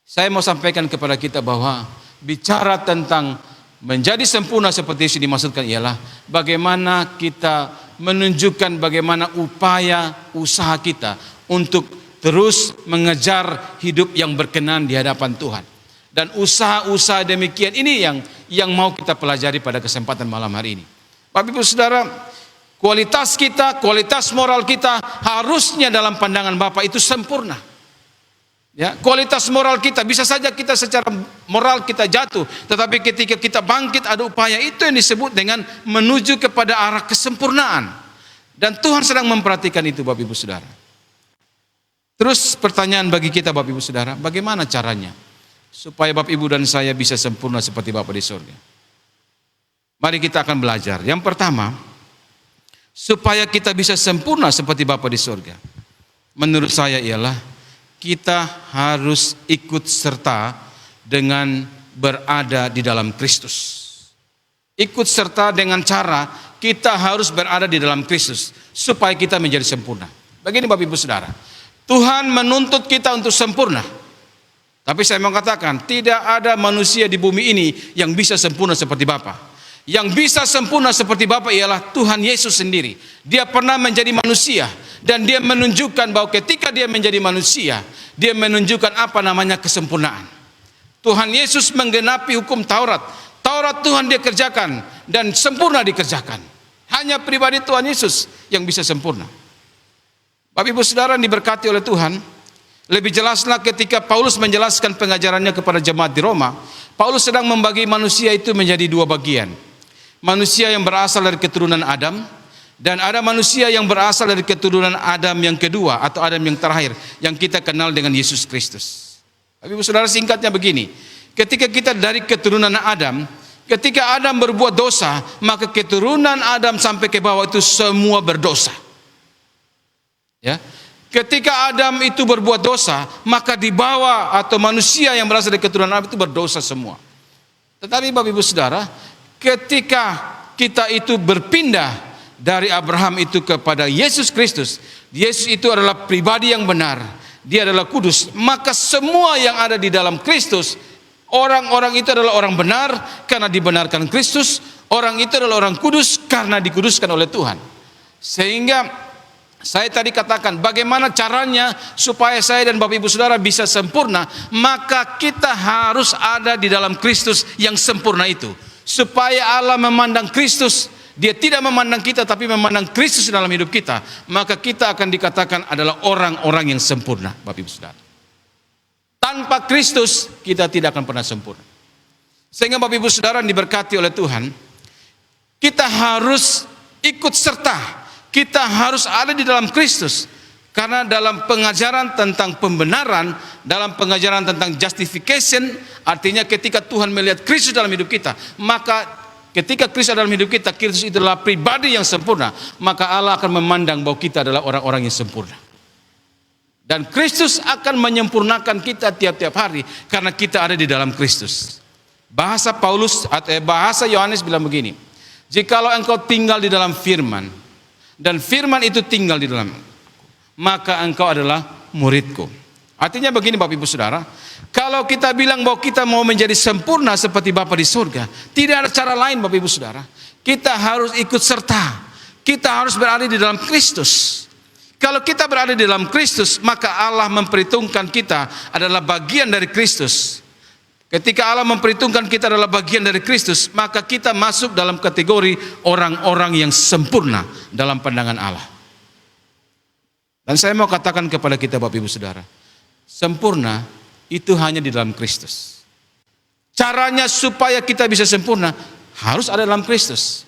saya mau sampaikan kepada kita bahwa bicara tentang menjadi sempurna seperti ini dimaksudkan ialah bagaimana kita menunjukkan bagaimana upaya usaha kita untuk terus mengejar hidup yang berkenan di hadapan Tuhan. Dan usaha-usaha demikian ini yang mau kita pelajari pada kesempatan malam hari ini. Bapak Ibu Saudara, kualitas kita, kualitas moral kita harusnya dalam pandangan Bapak itu sempurna. Ya, kualitas moral kita bisa saja kita secara moral kita jatuh, tetapi ketika kita bangkit ada upaya, itu yang disebut dengan menuju kepada arah kesempurnaan. Dan Tuhan sedang memperhatikan itu Bapak Ibu Saudara. Terus pertanyaan bagi kita Bapak Ibu Saudara, bagaimana caranya supaya Bapak Ibu dan saya bisa sempurna seperti Bapa di surga? Mari kita akan belajar. Yang pertama, supaya kita bisa sempurna seperti Bapa di surga, menurut saya ialah kita harus ikut serta dengan berada di dalam Kristus. Ikut serta dengan cara kita harus berada di dalam Kristus supaya kita menjadi sempurna. Begini Bapak Ibu Saudara, Tuhan menuntut kita untuk sempurna. Tapi saya mau katakan, tidak ada manusia di bumi ini yang bisa sempurna seperti Bapa. Yang bisa sempurna seperti Bapa ialah Tuhan Yesus sendiri. Dia pernah menjadi manusia dan dia menunjukkan bahwa ketika dia menjadi manusia, dia menunjukkan apa namanya kesempurnaan. Tuhan Yesus menggenapi hukum Taurat. Taurat Tuhan dia kerjakan dan sempurna dikerjakan. Hanya pribadi Tuhan Yesus yang bisa sempurna. Bapak Ibu Saudara yang diberkati oleh Tuhan, lebih jelaslah ketika Paulus menjelaskan pengajarannya kepada jemaat di Roma, Paulus sedang membagi manusia itu menjadi dua bagian. Manusia yang berasal dari keturunan Adam, dan ada manusia yang berasal dari keturunan Adam yang kedua atau Adam yang terakhir yang kita kenal dengan Yesus Kristus. Bapak Ibu Saudara, singkatnya begini, ketika kita dari keturunan Adam, ketika Adam berbuat dosa, maka keturunan Adam sampai ke bawah itu semua berdosa. Ya. Ketika Adam itu berbuat dosa, maka di bawah atau manusia yang berasal dari keturunan Adam itu berdosa semua. Tetapi Bapak Ibu Saudara, ketika kita itu berpindah dari Abraham itu kepada Yesus Kristus, Yesus itu adalah pribadi yang benar, dia adalah kudus, maka semua yang ada di dalam Kristus, orang-orang itu adalah orang benar karena dibenarkan Kristus, orang itu adalah orang kudus karena dikuduskan oleh Tuhan. Sehingga saya tadi katakan bagaimana caranya supaya saya dan Bapak Ibu Saudara bisa sempurna, maka kita harus ada di dalam Kristus yang sempurna itu. Supaya Allah memandang Kristus, dia tidak memandang kita tapi memandang Kristus dalam hidup kita, maka kita akan dikatakan adalah orang-orang yang sempurna, Bapak Ibu Saudara. Tanpa Kristus kita tidak akan pernah sempurna. Sehingga Bapak Ibu Saudara diberkati oleh Tuhan, kita harus ikut serta, kita harus ada di dalam Kristus. Karena dalam pengajaran tentang pembenaran, dalam pengajaran tentang justification, artinya ketika Tuhan melihat Kristus dalam hidup kita, maka ketika Kristus dalam hidup kita, Kristus itu adalah pribadi yang sempurna, maka Allah akan memandang bahwa kita adalah orang-orang yang sempurna. Dan Kristus akan menyempurnakan kita tiap-tiap hari karena kita ada di dalam Kristus. Bahasa Paulus atau bahasa Yohanes bilang begini, jikalau engkau tinggal di dalam firman, dan firman itu tinggal di dalam, maka engkau adalah muridku. Artinya begini Bapak Ibu Saudara, kalau kita bilang bahwa kita mau menjadi sempurna seperti Bapa di surga, tidak ada cara lain Bapak Ibu Saudara. Kita harus ikut serta, kita harus berada di dalam Kristus. Kalau kita berada di dalam Kristus, maka Allah memperhitungkan kita adalah bagian dari Kristus. Ketika Allah memperhitungkan kita adalah bagian dari Kristus, maka kita masuk dalam kategori orang-orang yang sempurna dalam pandangan Allah. Dan saya mau katakan kepada kita Bapak Ibu Saudara, sempurna itu hanya di dalam Kristus. Caranya supaya kita bisa sempurna harus ada dalam Kristus.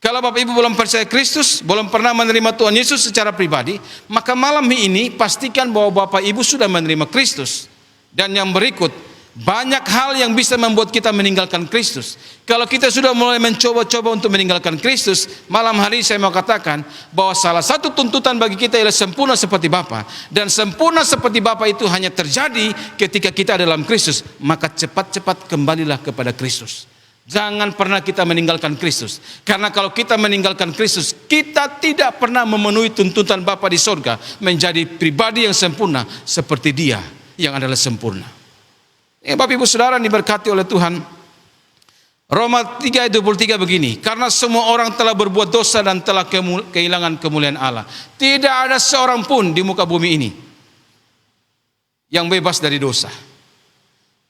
Kalau Bapak Ibu belum percaya Kristus, belum pernah menerima Tuhan Yesus secara pribadi, maka malam ini pastikan bahwa Bapak Ibu sudah menerima Kristus. Dan yang berikut, banyak hal yang bisa membuat kita meninggalkan Kristus. Kalau kita sudah mulai mencoba-coba untuk meninggalkan Kristus, malam hari saya mau katakan bahwa salah satu tuntutan bagi kita ialah sempurna seperti Bapa. Dan sempurna seperti Bapa itu hanya terjadi ketika kita dalam Kristus. Maka cepat-cepat kembalilah kepada Kristus. Jangan pernah kita meninggalkan Kristus. Karena kalau kita meninggalkan Kristus, kita tidak pernah memenuhi tuntutan Bapa di surga menjadi pribadi yang sempurna seperti Dia yang adalah sempurna. Bapak Ibu Saudara diberkati oleh Tuhan, Roma 3 ayat 23 begini, karena semua orang telah berbuat dosa dan telah kehilangan kemuliaan Allah. Tidak ada seorang pun di muka bumi ini yang bebas dari dosa,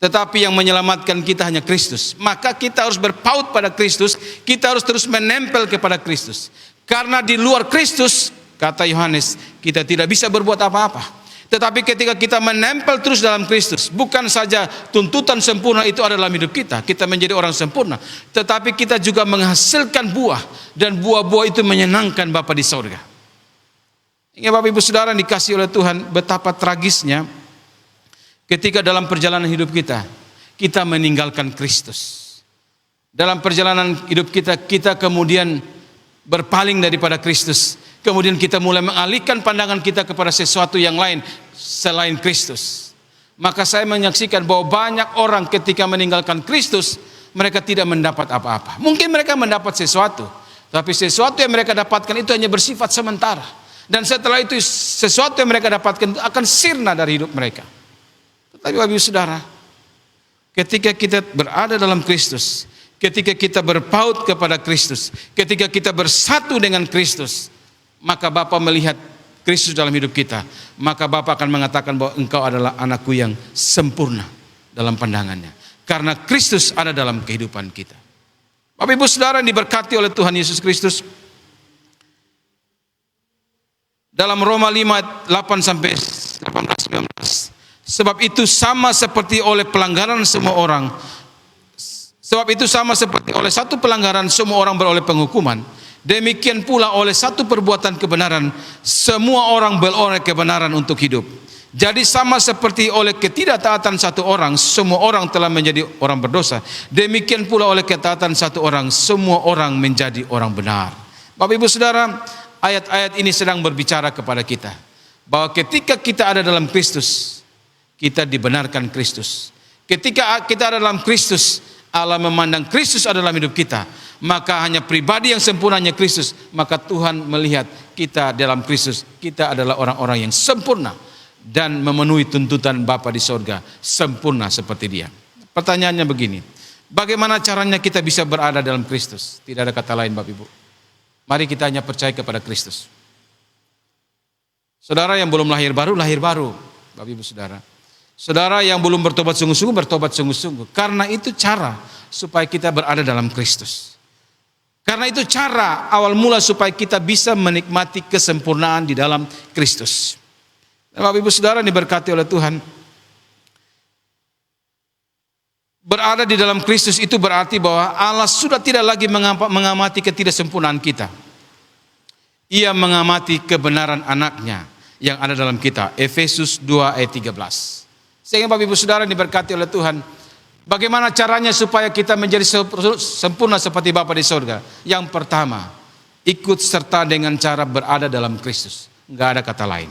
tetapi yang menyelamatkan kita hanya Kristus. Maka kita harus berpaut pada Kristus, kita harus terus menempel kepada Kristus. Karena di luar Kristus, kata Yohanes, kita tidak bisa berbuat apa-apa. Tetapi ketika kita menempel terus dalam Kristus, bukan saja tuntutan sempurna itu adalah hidup kita, kita menjadi orang sempurna, tetapi kita juga menghasilkan buah, dan buah-buah itu menyenangkan Bapa di surga. Hingga Bapak Ibu Saudara dikasih oleh Tuhan, betapa tragisnya ketika dalam perjalanan hidup kita meninggalkan Kristus. dalam perjalanan hidup kita, kita kemudian berpaling daripada Kristus. Kemudian kita mulai mengalihkan pandangan kita kepada sesuatu yang lain selain Kristus. Maka saya menyaksikan bahwa banyak orang ketika meninggalkan Kristus, mereka tidak mendapat apa-apa. Mungkin mereka mendapat sesuatu, tapi sesuatu yang mereka dapatkan itu hanya bersifat sementara. Dan setelah itu sesuatu yang mereka dapatkan akan sirna dari hidup mereka. Tetapi Bapak Ibu Saudara, ketika kita berada dalam Kristus, ketika kita berpaut kepada Kristus, ketika kita bersatu dengan Kristus, maka Bapa melihat Kristus dalam hidup kita, maka Bapa akan mengatakan bahwa engkau adalah anakku yang sempurna dalam pandangannya. Karena Kristus ada dalam kehidupan kita. Bapak Ibu Saudara yang diberkati oleh Tuhan Yesus Kristus, dalam Roma 5, 8 sampai 18, 19. Sebab itu sama seperti oleh pelanggaran semua orang. Sebab itu sama seperti oleh satu pelanggaran semua orang beroleh penghukuman. Demikian pula oleh satu perbuatan kebenaran semua orang beroleh kebenaran untuk hidup. Jadi sama seperti oleh ketidaktaatan satu orang semua orang telah menjadi orang berdosa. Demikian pula oleh ketaatan satu orang semua orang menjadi orang benar. Bapak Ibu Saudara, ayat-ayat ini sedang berbicara kepada kita bahwa ketika kita ada dalam Kristus, kita dibenarkan Kristus. Ketika kita ada dalam Kristus, Allah memandang Kristus ada dalam hidup kita, maka hanya pribadi yang sempurna hanya Kristus. Maka Tuhan melihat kita dalam Kristus, kita adalah orang-orang yang sempurna dan memenuhi tuntutan Bapa di sorga, sempurna seperti Dia. Pertanyaannya begini, bagaimana caranya kita bisa berada dalam Kristus? Tidak ada kata lain Bapak Ibu. Mari kita hanya percaya kepada Kristus. Saudara yang belum lahir baru, Bapak Ibu Saudara. Saudara yang belum bertobat sungguh-sungguh, bertobat sungguh-sungguh. Karena itu cara supaya kita berada dalam Kristus. Karena itu cara awal mula supaya kita bisa menikmati kesempurnaan di dalam Kristus. Dan Bapak Ibu Saudara diberkati oleh Tuhan. Berada di dalam Kristus itu berarti bahwa Allah sudah tidak lagi mengamati ketidaksempurnaan kita. Ia mengamati kebenaran anaknya yang ada dalam kita. Efesus 2 ayat 13. Sehingga Bapak Ibu Saudara diberkati oleh Tuhan. Bagaimana caranya supaya kita menjadi sempurna seperti Bapa di sorga? Yang pertama, ikut serta dengan cara berada dalam Kristus. Enggak ada kata lain.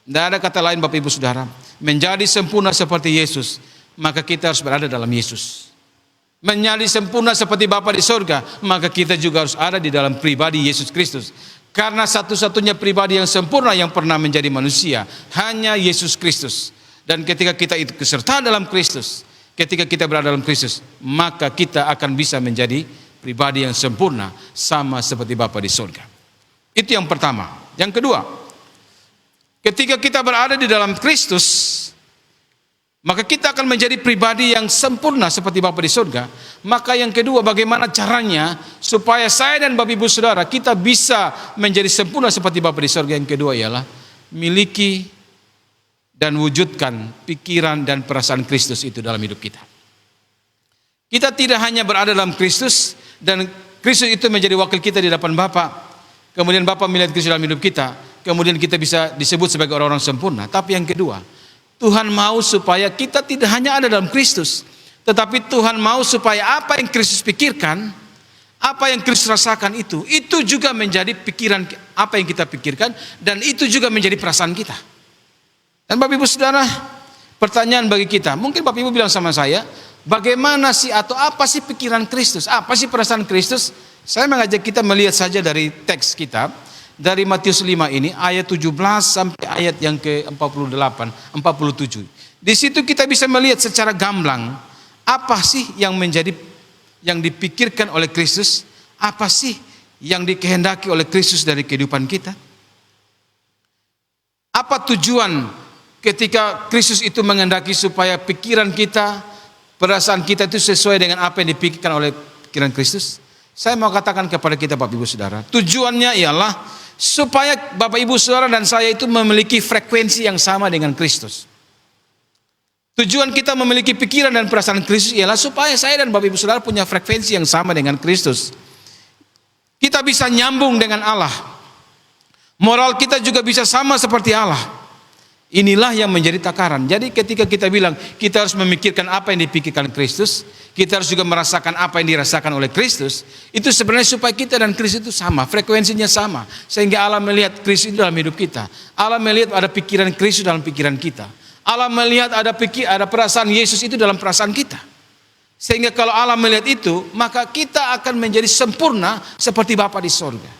Enggak ada kata lain Bapak Ibu Saudara. Menjadi sempurna seperti Yesus, maka kita harus berada dalam Yesus. Menjadi sempurna seperti Bapa di sorga, maka kita juga harus ada di dalam pribadi Yesus Kristus. Karena satu-satunya pribadi yang sempurna yang pernah menjadi manusia, hanya Yesus Kristus. Dan ketika kita ikut serta dalam Kristus, ketika kita berada dalam Kristus, maka kita akan bisa menjadi pribadi yang sempurna sama seperti Bapa di surga. Itu yang pertama. Yang kedua, ketika kita berada di dalam Kristus, maka kita akan menjadi pribadi yang sempurna seperti Bapa di surga. Maka yang kedua, bagaimana caranya supaya saya dan Bapak Ibu Saudara kita bisa menjadi sempurna seperti Bapa di surga? Yang kedua ialah miliki dan wujudkan pikiran dan perasaan Kristus itu dalam hidup kita. Kita tidak hanya berada dalam Kristus dan Kristus itu menjadi wakil kita di hadapan Bapa. Kemudian Bapa melihat Kristus dalam hidup kita, kemudian kita bisa disebut sebagai orang-orang sempurna. Tapi yang kedua, Tuhan mau supaya kita tidak hanya ada dalam Kristus, tetapi Tuhan mau supaya apa yang Kristus pikirkan, apa yang Kristus rasakan itu juga menjadi pikiran apa yang kita pikirkan, dan itu juga menjadi perasaan kita. Dan Bapak Ibu Saudara, pertanyaan bagi kita, mungkin Bapak Ibu bilang sama saya, bagaimana sih atau apa sih pikiran Kristus? Apa sih perasaan Kristus? Saya mengajak kita melihat saja dari teks kita, dari Matius 5 ini, ayat 17 sampai ayat yang ke-48, 47. Di situ kita bisa melihat secara gamblang, apa sih yang dipikirkan oleh Kristus? Apa sih yang dikehendaki oleh Kristus dari kehidupan kita? Apa tujuan ketika Kristus itu menghendaki supaya pikiran kita, perasaan kita itu sesuai dengan apa yang dipikirkan oleh pikiran Kristus? Saya mau katakan kepada kita Bapak Ibu Saudara, tujuannya ialah supaya Bapak Ibu Saudara dan saya itu memiliki frekuensi yang sama dengan Kristus. Tujuan kita memiliki pikiran dan perasaan Kristus ialah supaya saya dan Bapak Ibu Saudara punya frekuensi yang sama dengan Kristus. Kita bisa nyambung dengan Allah. Moral kita juga bisa sama seperti Allah. Inilah yang menjadi takaran. Jadi ketika kita bilang kita harus memikirkan apa yang dipikirkan Kristus, kita harus juga merasakan apa yang dirasakan oleh Kristus, itu sebenarnya supaya kita dan Kristus itu sama, frekuensinya sama. Sehingga Allah melihat Kristus itu dalam hidup kita. Allah melihat ada pikiran Kristus dalam pikiran kita. Allah melihat ada perasaan Yesus itu dalam perasaan kita. Sehingga kalau Allah melihat itu, maka kita akan menjadi sempurna seperti Bapa di sorga.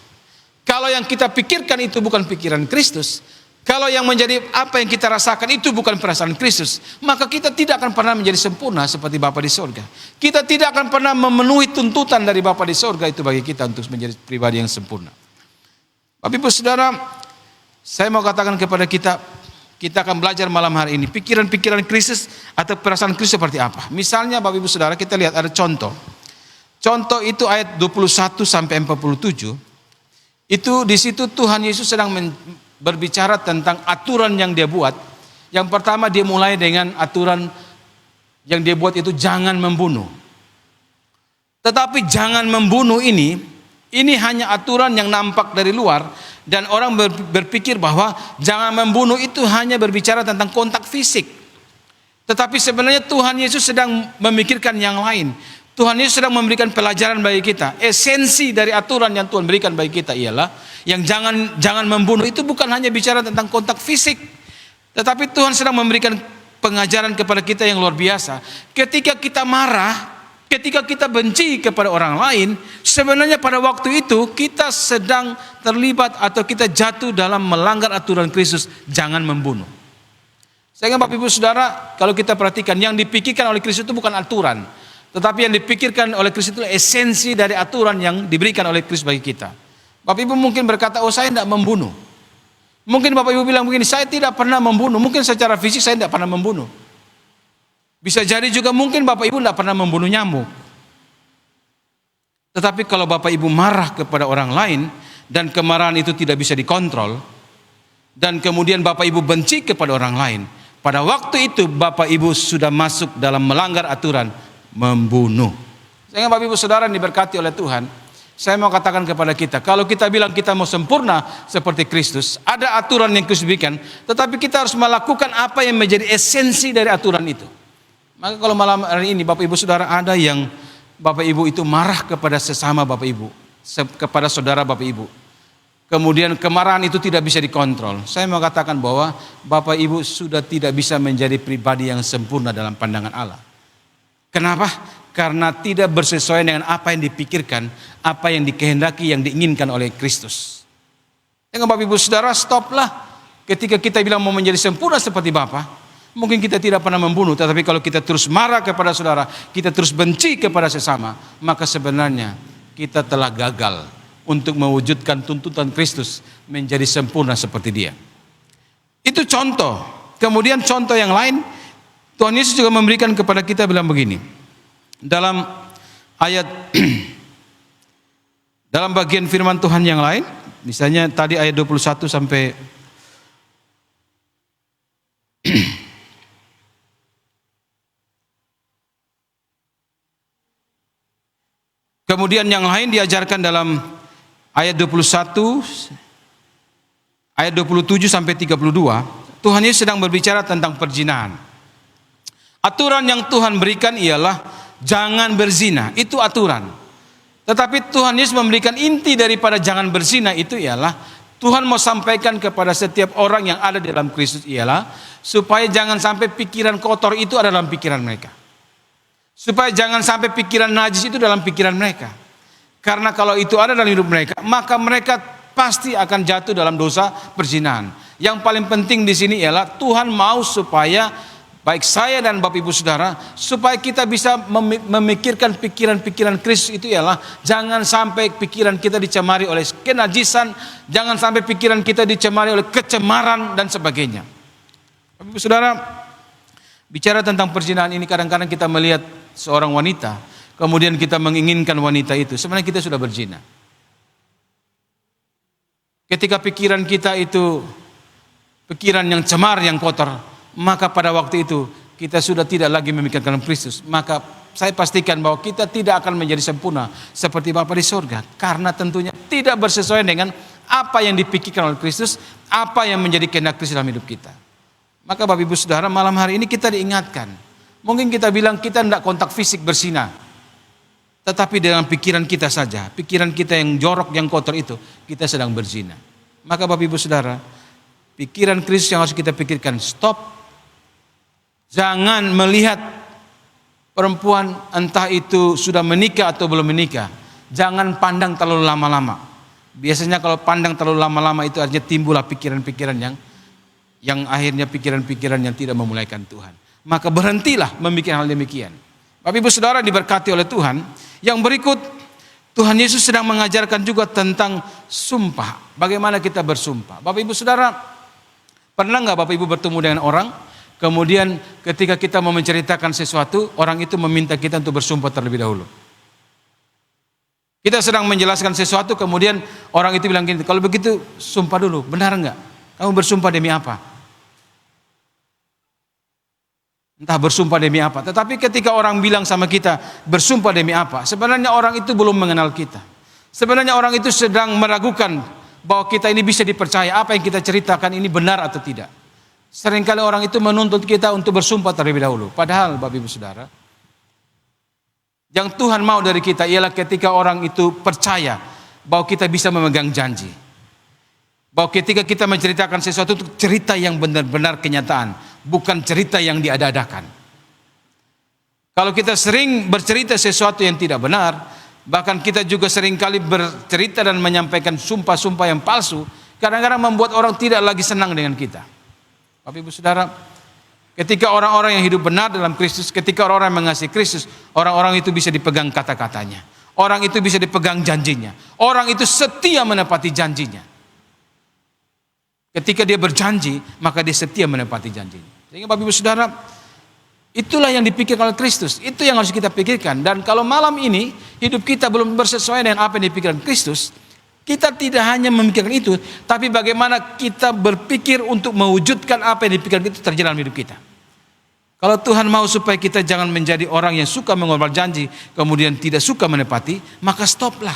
Kalau yang kita pikirkan itu bukan pikiran Kristus, kalau yang menjadi apa yang kita rasakan itu bukan perasaan Kristus, maka kita tidak akan pernah menjadi sempurna seperti Bapa di sorga. Kita tidak akan pernah memenuhi tuntutan dari Bapa di sorga itu bagi kita untuk menjadi pribadi yang sempurna. Bapak Ibu Saudara, saya mau katakan kepada kita, kita akan belajar malam hari ini pikiran-pikiran Kristus atau perasaan Kristus seperti apa. Misalnya Bapak Ibu Saudara, kita lihat ada contoh. Contoh itu ayat 21 sampai 47. Itu di situ Tuhan Yesus sedang berbicara tentang aturan yang dia buat. Yang pertama dia mulai dengan aturan yang dia buat itu jangan membunuh. Tetapi jangan membunuh ini hanya aturan yang nampak dari luar dan orang berpikir bahwa jangan membunuh itu hanya berbicara tentang kontak fisik. Tetapi sebenarnya Tuhan Yesus sedang memikirkan yang lain. Tuhan Yesus sedang memberikan pelajaran bagi kita. Esensi dari aturan yang Tuhan berikan bagi kita ialah yang jangan membunuh itu bukan hanya bicara tentang kontak fisik, tetapi Tuhan sedang memberikan pengajaran kepada kita yang luar biasa. Ketika kita marah, ketika kita benci kepada orang lain, sebenarnya pada waktu itu kita sedang terlibat atau kita jatuh dalam melanggar aturan Kristus, jangan membunuh. Sehingga Bapak Ibu Saudara, kalau kita perhatikan yang dipikirkan oleh Kristus itu bukan aturan, tetapi yang dipikirkan oleh Kristus itu esensi dari aturan yang diberikan oleh Kristus bagi kita. Bapak Ibu mungkin berkata, oh saya tidak membunuh. Mungkin Bapak Ibu bilang begini, saya tidak pernah membunuh. Mungkin secara fisik saya tidak pernah membunuh. Bisa jadi juga mungkin Bapak Ibu tidak pernah membunuh nyamuk. Tetapi kalau Bapak Ibu marah kepada orang lain, dan kemarahan itu tidak bisa dikontrol, dan kemudian Bapak Ibu benci kepada orang lain, pada waktu itu Bapak Ibu sudah masuk dalam melanggar aturan membunuh. Sehingga Bapak Ibu Saudara yang diberkati oleh Tuhan, saya mau katakan kepada kita, kalau kita bilang kita mau sempurna seperti Kristus, ada aturan yang Kristus berikan, tetapi kita harus melakukan apa yang menjadi esensi dari aturan itu. Maka kalau malam hari ini Bapak Ibu Saudara ada yang Bapak Ibu itu marah kepada sesama Bapak Ibu, kepada saudara Bapak Ibu, kemudian kemarahan itu tidak bisa dikontrol, saya mau katakan bahwa Bapak Ibu sudah tidak bisa menjadi pribadi yang sempurna dalam pandangan Allah. Kenapa? Karena tidak bersesuaian dengan apa yang dipikirkan, apa yang dikehendaki, yang diinginkan oleh Kristus. Dengan Bapak Ibu Saudara, stoplah. Ketika kita bilang mau menjadi sempurna seperti Bapa, mungkin kita tidak pernah membunuh, tetapi kalau kita terus marah kepada saudara, kita terus benci kepada sesama, maka sebenarnya kita telah gagal untuk mewujudkan tuntutan Kristus menjadi sempurna seperti Dia. Itu contoh. Kemudian contoh yang lain, Tuhan Yesus juga memberikan kepada kita bilang begini. Dalam ayat dalam bagian firman Tuhan yang lain, misalnya tadi ayat 21 sampai kemudian yang lain diajarkan dalam ayat 21 ayat 27 sampai 32, Tuhan Yesus sedang berbicara tentang perzinahan. Aturan yang Tuhan berikan ialah jangan berzina, itu aturan. Tetapi Tuhan Yesus memberikan inti daripada jangan berzina itu ialah Tuhan mau sampaikan kepada setiap orang yang ada dalam Kristus ialah supaya jangan sampai pikiran kotor itu ada dalam pikiran mereka. Supaya jangan sampai pikiran najis itu dalam pikiran mereka. Karena kalau itu ada dalam hidup mereka, maka mereka pasti akan jatuh dalam dosa perzinahan. Yang paling penting di sini ialah Tuhan mau supaya baik saya dan Bapak Ibu Saudara, supaya kita bisa memikirkan pikiran-pikiran Kristus itu ialah jangan sampai pikiran kita dicemari oleh kenajisan, jangan sampai pikiran kita dicemari oleh kecemaran dan sebagainya. Bapak Ibu Saudara, bicara tentang perzinahan ini kadang-kadang kita melihat seorang wanita, kemudian kita menginginkan wanita itu, sebenarnya kita sudah berzina. Ketika pikiran kita itu pikiran yang cemar, yang kotor, maka pada waktu itu kita sudah tidak lagi memikirkan Kristus. Maka saya pastikan bahwa kita tidak akan menjadi sempurna seperti Bapa di sorga, karena tentunya tidak bersesuaian dengan apa yang dipikirkan oleh Kristus, apa yang menjadi kehendak Kristus dalam hidup kita. Maka Bapak Ibu Saudara, malam hari ini kita diingatkan. Mungkin kita bilang kita tidak kontak fisik berzina, tetapi dalam pikiran kita saja, pikiran kita yang jorok, yang kotor itu, kita sedang berzina. Maka Bapak Ibu Saudara, pikiran Kristus yang harus kita pikirkan, stop. Jangan melihat perempuan entah itu sudah menikah atau belum menikah. Jangan pandang terlalu lama-lama. Biasanya kalau pandang terlalu lama-lama itu artinya timbullah pikiran-pikiran yang akhirnya pikiran-pikiran yang tidak memuliakan Tuhan. Maka berhentilah memikirkan hal demikian. Bapak Ibu Saudara diberkati oleh Tuhan. Yang berikut, Tuhan Yesus sedang mengajarkan juga tentang sumpah. Bagaimana kita bersumpah. Bapak Ibu Saudara, pernah nggak Bapak Ibu bertemu dengan orang, kemudian ketika kita mau menceritakan sesuatu, orang itu meminta kita untuk bersumpah terlebih dahulu. Kita sedang menjelaskan sesuatu, kemudian orang itu bilang gini, kalau begitu sumpah dulu, benar nggak? Kamu bersumpah demi apa? Entah bersumpah demi apa. Tetapi ketika orang bilang sama kita bersumpah demi apa, sebenarnya orang itu belum mengenal kita. Sebenarnya orang itu sedang meragukan bahwa kita ini bisa dipercaya, apa yang kita ceritakan ini benar atau tidak. Seringkali orang itu menuntut kita untuk bersumpah terlebih dahulu. Padahal Bapak Ibu Saudara, yang Tuhan mau dari kita ialah ketika orang itu percaya bahwa kita bisa memegang janji. Bahwa ketika kita menceritakan sesuatu itu cerita yang benar-benar kenyataan, bukan cerita yang diada-adakan. Kalau kita sering bercerita sesuatu yang tidak benar, bahkan kita juga seringkali bercerita dan menyampaikan sumpah-sumpah yang palsu, kadang-kadang membuat orang tidak lagi senang dengan kita. Bapak Ibu Saudara, ketika orang-orang yang hidup benar dalam Kristus, ketika orang-orang yang mengasihi Kristus, orang-orang itu bisa dipegang kata-katanya. Orang itu bisa dipegang janjinya. Orang itu setia menepati janjinya. Ketika dia berjanji, maka dia setia menepati janjinya. Sehingga Bapak Ibu Saudara, itulah yang dipikirkan oleh Kristus. Itu yang harus kita pikirkan. Dan kalau malam ini hidup kita belum bersesuaian dengan apa yang dipikirkan Kristus, kita tidak hanya memikirkan itu, tapi bagaimana kita berpikir untuk mewujudkan apa yang dipikirkan itu terjadi dalam hidup kita. Kalau Tuhan mau supaya kita jangan menjadi orang yang suka mengorbankan janji, kemudian tidak suka menepati, maka stoplah.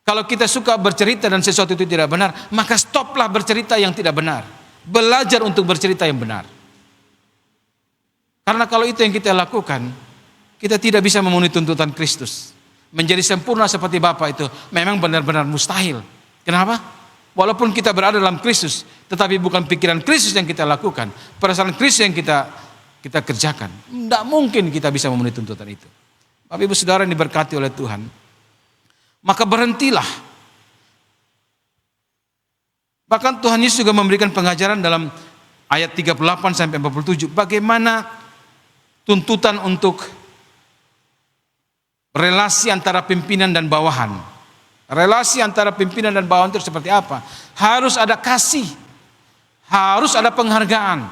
Kalau kita suka bercerita dan sesuatu itu tidak benar, maka stoplah bercerita yang tidak benar. Belajar untuk bercerita yang benar. Karena kalau itu yang kita lakukan, kita tidak bisa memenuhi tuntutan Kristus. Menjadi sempurna seperti Bapa itu memang benar-benar mustahil. Kenapa? Walaupun kita berada dalam Kristus, tetapi bukan pikiran Kristus yang kita lakukan, perasaan Kristus yang kita kerjakan. Tidak mungkin kita bisa memenuhi tuntutan itu. Bapak Ibu Saudara yang diberkati oleh Tuhan, maka berhentilah. Bahkan Tuhan Yesus juga memberikan pengajaran dalam ayat 38 sampai 47 bagaimana tuntutan untuk relasi antara pimpinan dan bawahan. Relasi antara pimpinan dan bawahan itu seperti apa? Harus ada kasih, harus ada penghargaan.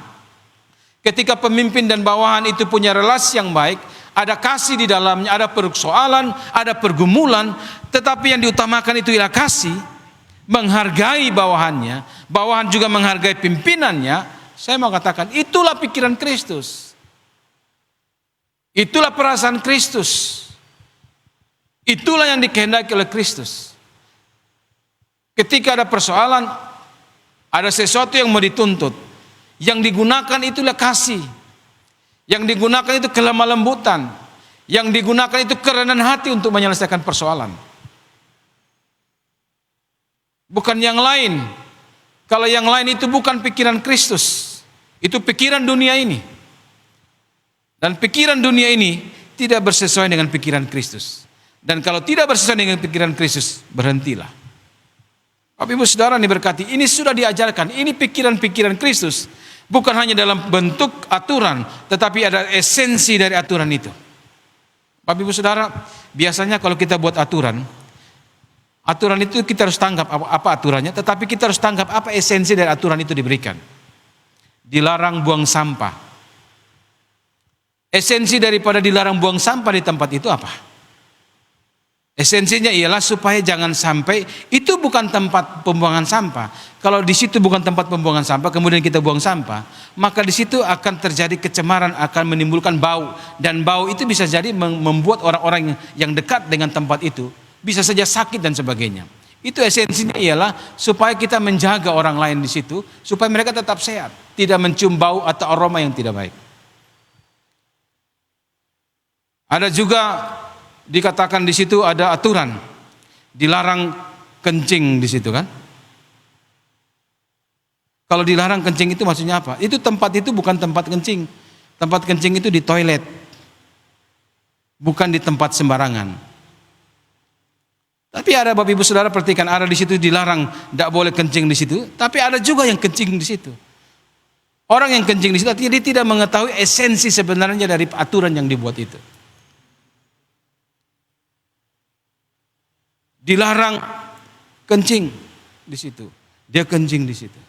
Ketika pemimpin dan bawahan itu punya relasi yang baik, ada kasih di dalamnya, ada persoalan, ada pergumulan, tetapi yang diutamakan itu ialah kasih, menghargai bawahannya, bawahan juga menghargai pimpinannya. Saya mau katakan, itulah pikiran Kristus. Itulah perasaan Kristus. Itulah yang dikehendaki oleh Kristus. Ketika ada persoalan, ada sesuatu yang mau dituntut, yang digunakan itulah kasih. Yang digunakan itu kelemah lembutan. Yang digunakan itu kerendahan hati untuk menyelesaikan persoalan. Bukan yang lain. Kalau yang lain itu bukan pikiran Kristus. Itu pikiran dunia ini. Dan pikiran dunia ini tidak bersesuaian dengan pikiran Kristus. Dan kalau tidak bersesuaian dengan pikiran Kristus, berhentilah. Bapak Ibu Saudara diberkati, ini sudah diajarkan. Ini pikiran-pikiran Kristus. Bukan hanya dalam bentuk aturan, tetapi ada esensi dari aturan itu. Bapak Ibu Saudara, biasanya kalau kita buat aturan itu kita harus tanggap apa aturannya, tetapi kita harus tanggap apa esensi dari aturan itu diberikan. Dilarang buang sampah. Esensi daripada dilarang buang sampah di tempat itu apa? Esensinya ialah supaya jangan sampai itu bukan tempat pembuangan sampah. Kalau di situ bukan tempat pembuangan sampah, kemudian kita buang sampah, maka di situ akan terjadi kecemaran, akan menimbulkan bau, dan bau itu bisa jadi membuat orang-orang yang dekat dengan tempat itu bisa saja sakit dan sebagainya. Itu esensinya ialah supaya kita menjaga orang lain di situ, supaya mereka tetap sehat, tidak mencium bau atau aroma yang tidak baik. Ada juga dikatakan di situ ada aturan, dilarang kencing di situ kan? Kalau dilarang kencing itu maksudnya apa? Itu tempat itu bukan tempat kencing. Tempat kencing itu di toilet, bukan di tempat sembarangan. Tapi ada Bapak Ibu Saudara perhatikan, ada di situ dilarang, tidak boleh kencing di situ. Tapi ada juga yang kencing di situ. Orang yang kencing di situ artinya dia tidak mengetahui esensi sebenarnya dari aturan yang dibuat itu. Dilarang kencing di situ, dia kencing di situ.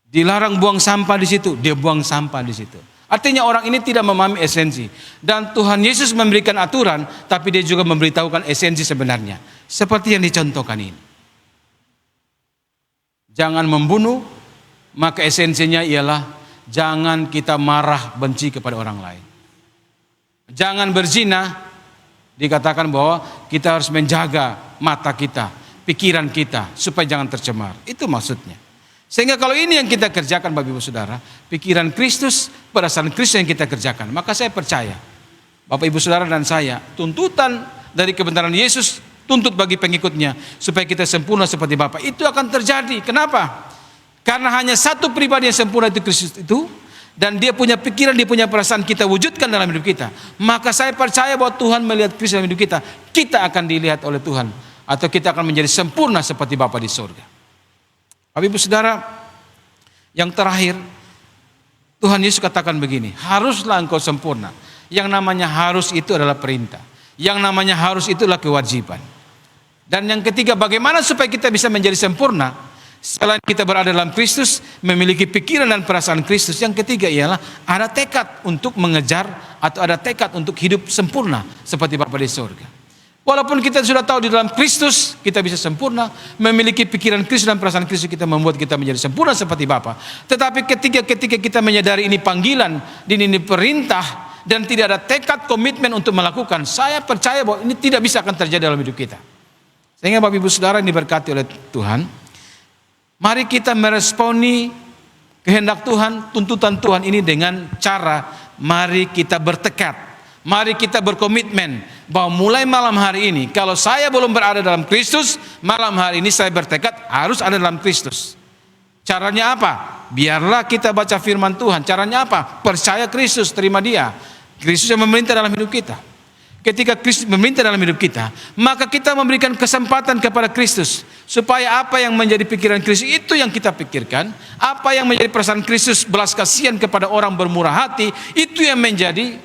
Dilarang buang sampah di situ, dia buang sampah di situ. Artinya orang ini tidak memahami esensi. Dan Tuhan Yesus memberikan aturan, tapi dia juga memberitahukan esensi sebenarnya. Seperti yang dicontohkan ini. Jangan membunuh, maka esensinya ialah jangan kita marah benci kepada orang lain. Jangan berzina, dikatakan bahwa kita harus menjaga mata kita, pikiran kita, supaya jangan tercemar. Itu maksudnya. Sehingga kalau ini yang kita kerjakan Bapak Ibu Saudara, pikiran Kristus, perasaan Kristus yang kita kerjakan, maka saya percaya Bapak Ibu Saudara dan saya, tuntutan dari kebenaran Yesus tuntut bagi pengikutnya supaya kita sempurna seperti Bapa. Itu akan terjadi. Kenapa? Karena hanya satu pribadi yang sempurna itu Kristus itu, dan dia punya pikiran, dia punya perasaan, kita wujudkan dalam hidup kita. Maka saya percaya bahwa Tuhan melihat Kristus dalam hidup kita, kita akan dilihat oleh Tuhan, atau kita akan menjadi sempurna seperti Bapa di surga. Bapak Ibu Saudara, yang terakhir, Tuhan Yesus katakan begini, haruslah engkau sempurna. Yang namanya harus itu adalah perintah. Yang namanya harus itu adalah kewajiban. Dan yang ketiga, bagaimana supaya kita bisa menjadi sempurna? Selain kita berada dalam Kristus, memiliki pikiran dan perasaan Kristus. Yang ketiga ialah ada tekad untuk mengejar atau ada tekad untuk hidup sempurna seperti Bapa di surga. Walaupun kita sudah tahu di dalam Kristus kita bisa sempurna, memiliki pikiran Kristus dan perasaan Kristus, kita membuat kita menjadi sempurna seperti Bapa. Tetapi ketika kita menyadari ini panggilan, ini perintah, dan tidak ada tekad komitmen untuk melakukan, saya percaya bahwa ini tidak bisa akan terjadi dalam hidup kita. Sehingga Bapak Ibu Saudara yang diberkati oleh Tuhan, mari kita meresponi kehendak Tuhan, tuntutan Tuhan ini dengan cara mari kita bertekad. Mari kita berkomitmen bahwa mulai malam hari ini, kalau saya belum berada dalam Kristus, malam hari ini saya bertekad harus ada dalam Kristus. Caranya apa? Biarlah kita baca firman Tuhan. Caranya apa? Percaya Kristus, terima Dia. Kristus yang memerintah dalam hidup kita. Ketika Kristus memerintah dalam hidup kita, maka kita memberikan kesempatan kepada Kristus, supaya apa yang menjadi pikiran Kristus itu yang kita pikirkan, apa yang menjadi perasaan Kristus, belas kasihan kepada orang, bermurah hati, itu yang menjadi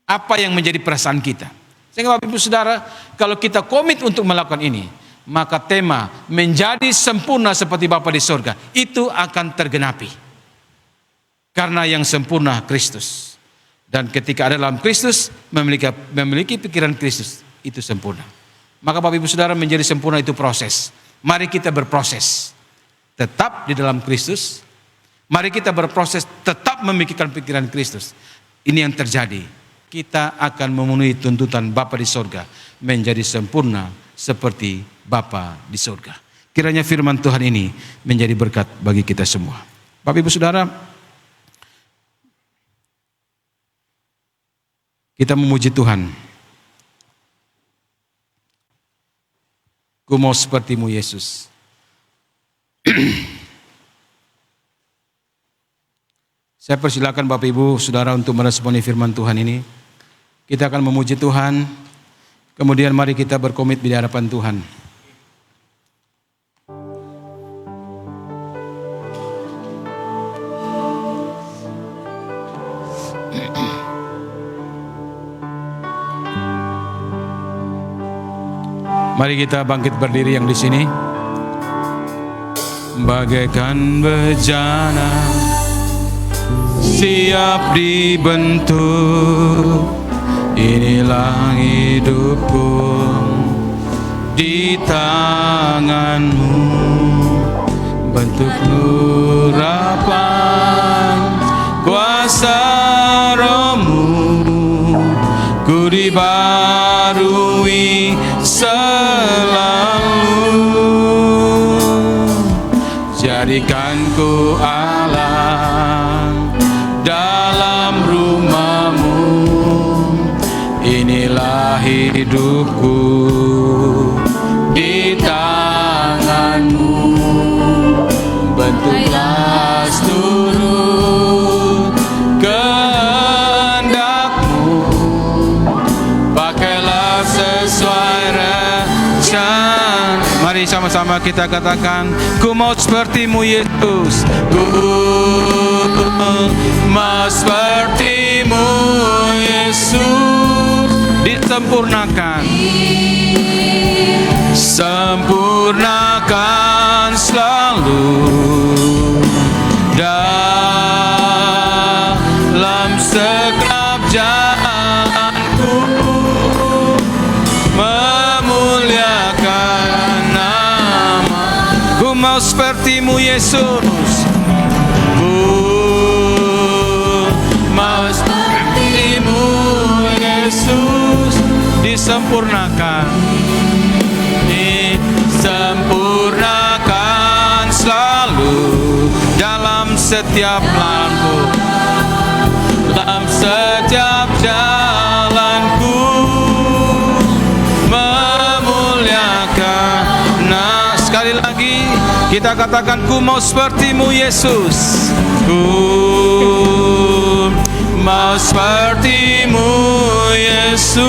apa yang menjadi perasaan kita. Sehingga Bapak Ibu Saudara, kalau kita komit untuk melakukan ini, maka tema menjadi sempurna seperti Bapa di surga itu akan tergenapi. Karena yang sempurna Kristus. Dan ketika ada dalam Kristus, memiliki pikiran Kristus, itu sempurna. Maka Bapak Ibu Saudara, menjadi sempurna itu proses. Mari kita berproses tetap di dalam Kristus. Mari kita berproses tetap memikirkan pikiran Kristus. Ini yang terjadi. Kita akan memenuhi tuntutan Bapa di surga, menjadi sempurna seperti Bapa di surga. Kiranya firman Tuhan ini menjadi berkat bagi kita semua. Bapak Ibu Saudara, kita memuji Tuhan. Ku mau sepertimu Yesus. Saya persilakan Bapak Ibu Saudara untuk meresponi firman Tuhan ini. Kita akan memuji Tuhan, kemudian mari kita berkomit di hadapan Tuhan. Mari kita bangkit berdiri yang di sini. Bagaikan bejana siap dibentuk, inilah hidupku di tanganmu, bentuk urapan kuasa Roh-Mu, ku dibarui jadikanku Allah dalam rumahmu. Inilah hidupku di tanganmu. Bentuklah seluruh kehendakmu. Pakailah sesuai rencana. Mari sama-sama kita katakan, ku mau sepertimu Yesus. Ku mau sepertimu Yesus. Disempurnakan, sempurnakan selalu dalam segenap jalanku, memuliakan nama. Ku mau sepertimu Yesus. Ku mau sepertimu Yesus. Disempurnakan, disempurnakan selalu dalam setiap langkah, dalam setiap jalanku, memuliakan. Nah, sekali lagi kita katakan, ku mau sepertimu Yesus. Ku mau sepertimu Yesus.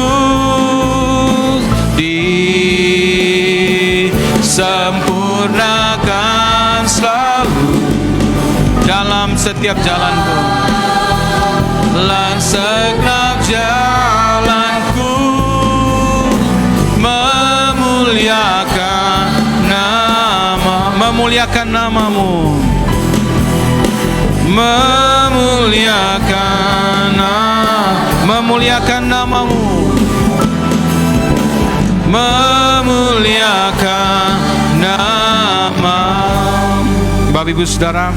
Disempurnakan selalu dalam setiap jalanku, dalam setiap jalanku, memuliakan memuliakan namamu, memuliakan namamu, memuliakan nama. Bapak Ibu Saudara,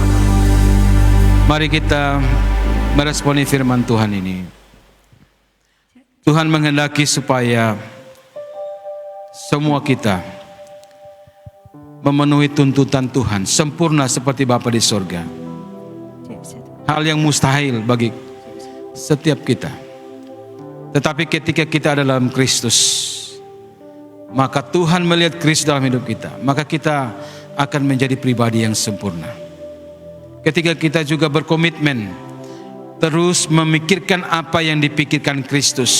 mari kita meresponi firman Tuhan ini. Tuhan menghendaki supaya semua kita memenuhi tuntutan Tuhan, sempurna seperti Bapa di sorga. Hal yang mustahil bagi setiap kita. Tetapi ketika kita ada dalam Kristus, maka Tuhan melihat Kristus dalam hidup kita, maka kita akan menjadi pribadi yang sempurna. Ketika kita juga berkomitmen terus memikirkan apa yang dipikirkan Kristus,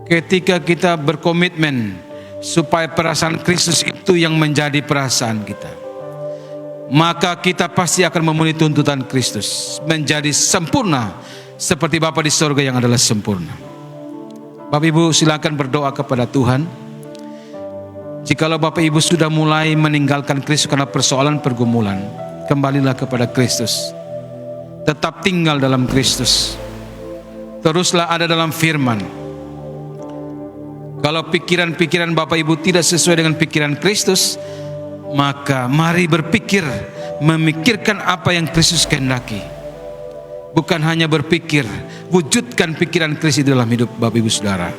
ketika kita berkomitmen supaya perasaan Kristus itu yang menjadi perasaan kita, maka kita pasti akan memenuhi tuntutan Kristus, menjadi sempurna seperti Bapa di sorga yang adalah sempurna. Bapak Ibu silakan berdoa kepada Tuhan. Jikalau Bapak Ibu sudah mulai meninggalkan Kristus karena persoalan pergumulan, kembalilah kepada Kristus. Tetap tinggal dalam Kristus. Teruslah ada dalam firman. Kalau pikiran-pikiran Bapak Ibu tidak sesuai dengan pikiran Kristus, maka mari berpikir, memikirkan apa yang Kristus kehendaki. Bukan hanya berpikir, wujudkan pikiran Kristus dalam hidup Bapak Ibu Saudara.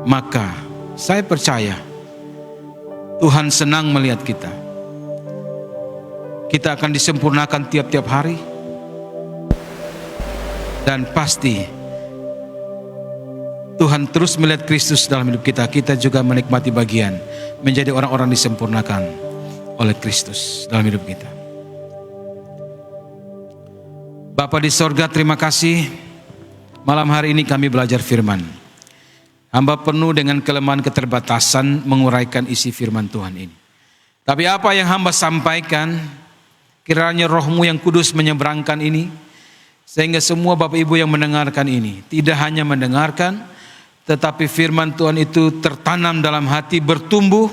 Maka saya percaya Tuhan senang melihat kita. Kita akan disempurnakan tiap-tiap hari. Dan pasti Tuhan terus melihat Kristus dalam hidup kita. Kita juga menikmati bagian menjadi orang-orang disempurnakan oleh Kristus dalam hidup kita. Bapa di sorga, terima kasih. Malam hari ini kami belajar firman. Hamba penuh dengan kelemahan keterbatasan menguraikan isi firman Tuhan ini. Tapi apa yang hamba sampaikan, kiranya Roh-Mu yang kudus menyeberangkan ini, sehingga semua Bapak Ibu yang mendengarkan ini tidak hanya mendengarkan, tetapi firman Tuhan itu tertanam dalam hati, bertumbuh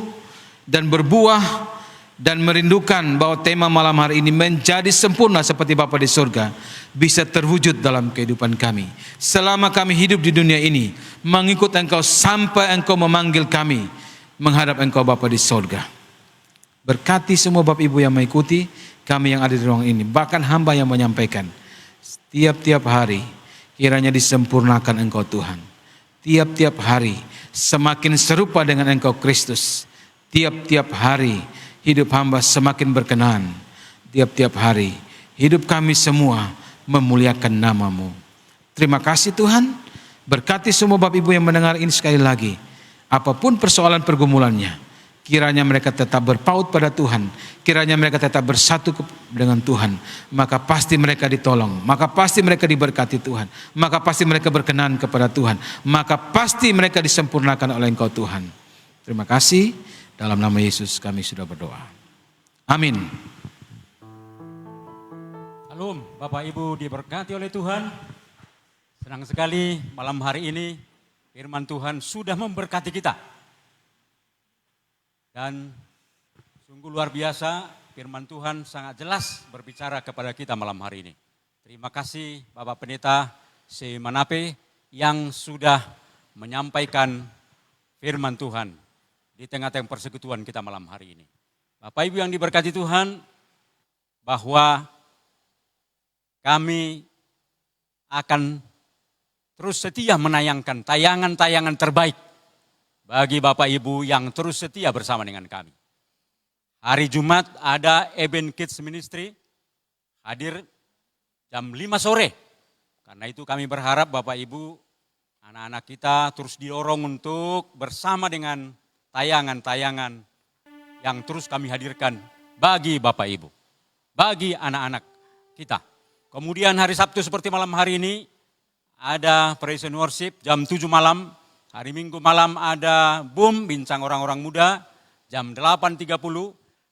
dan berbuah, dan merindukan bahwa tema malam hari ini menjadi sempurna seperti Bapa di surga bisa terwujud dalam kehidupan kami. Selama kami hidup di dunia ini, mengikut Engkau sampai Engkau memanggil kami menghadap Engkau Bapa di surga. Berkati semua Bapak Ibu yang mengikuti, kami yang ada di ruang ini, bahkan hamba yang menyampaikan. Tiap-tiap hari kiranya disempurnakan Engkau Tuhan. Tiap-tiap hari semakin serupa dengan Engkau Kristus. Tiap-tiap hari hidup hamba semakin berkenan tiap-tiap hari. Hidup kami semua memuliakan nama-Mu. Terima kasih Tuhan, berkati semua Bapak Ibu yang mendengar ini sekali lagi. Apapun persoalan pergumulannya, kiranya mereka tetap berpaut pada Tuhan, kiranya mereka tetap bersatu dengan Tuhan, maka pasti mereka ditolong, maka pasti mereka diberkati Tuhan, maka pasti mereka berkenan kepada Tuhan, maka pasti mereka disempurnakan oleh Engkau Tuhan. Terima kasih, dalam nama Yesus kami sudah berdoa. Amin. Shalom, Bapak Ibu diberkati oleh Tuhan. Senang sekali malam hari ini firman Tuhan sudah memberkati kita. Dan sungguh luar biasa, firman Tuhan sangat jelas berbicara kepada kita malam hari ini. Terima kasih Bapak Pendeta C. Manape yang sudah menyampaikan firman Tuhan di tengah-tengah persekutuan kita malam hari ini. Bapak Ibu yang diberkati Tuhan, bahwa kami akan terus setia menayangkan tayangan-tayangan terbaik bagi Bapak Ibu yang terus setia bersama dengan kami. Hari Jumat ada Eben Kids Ministry, hadir jam 5 sore. Karena itu kami berharap Bapak Ibu, anak-anak kita terus didorong untuk bersama dengan tayangan-tayangan yang terus kami hadirkan bagi Bapak Ibu, bagi anak-anak kita. Kemudian hari Sabtu seperti malam hari ini, ada Praise and Worship jam 7 malam. Hari Minggu malam ada Boom, bincang orang-orang muda jam 8.30.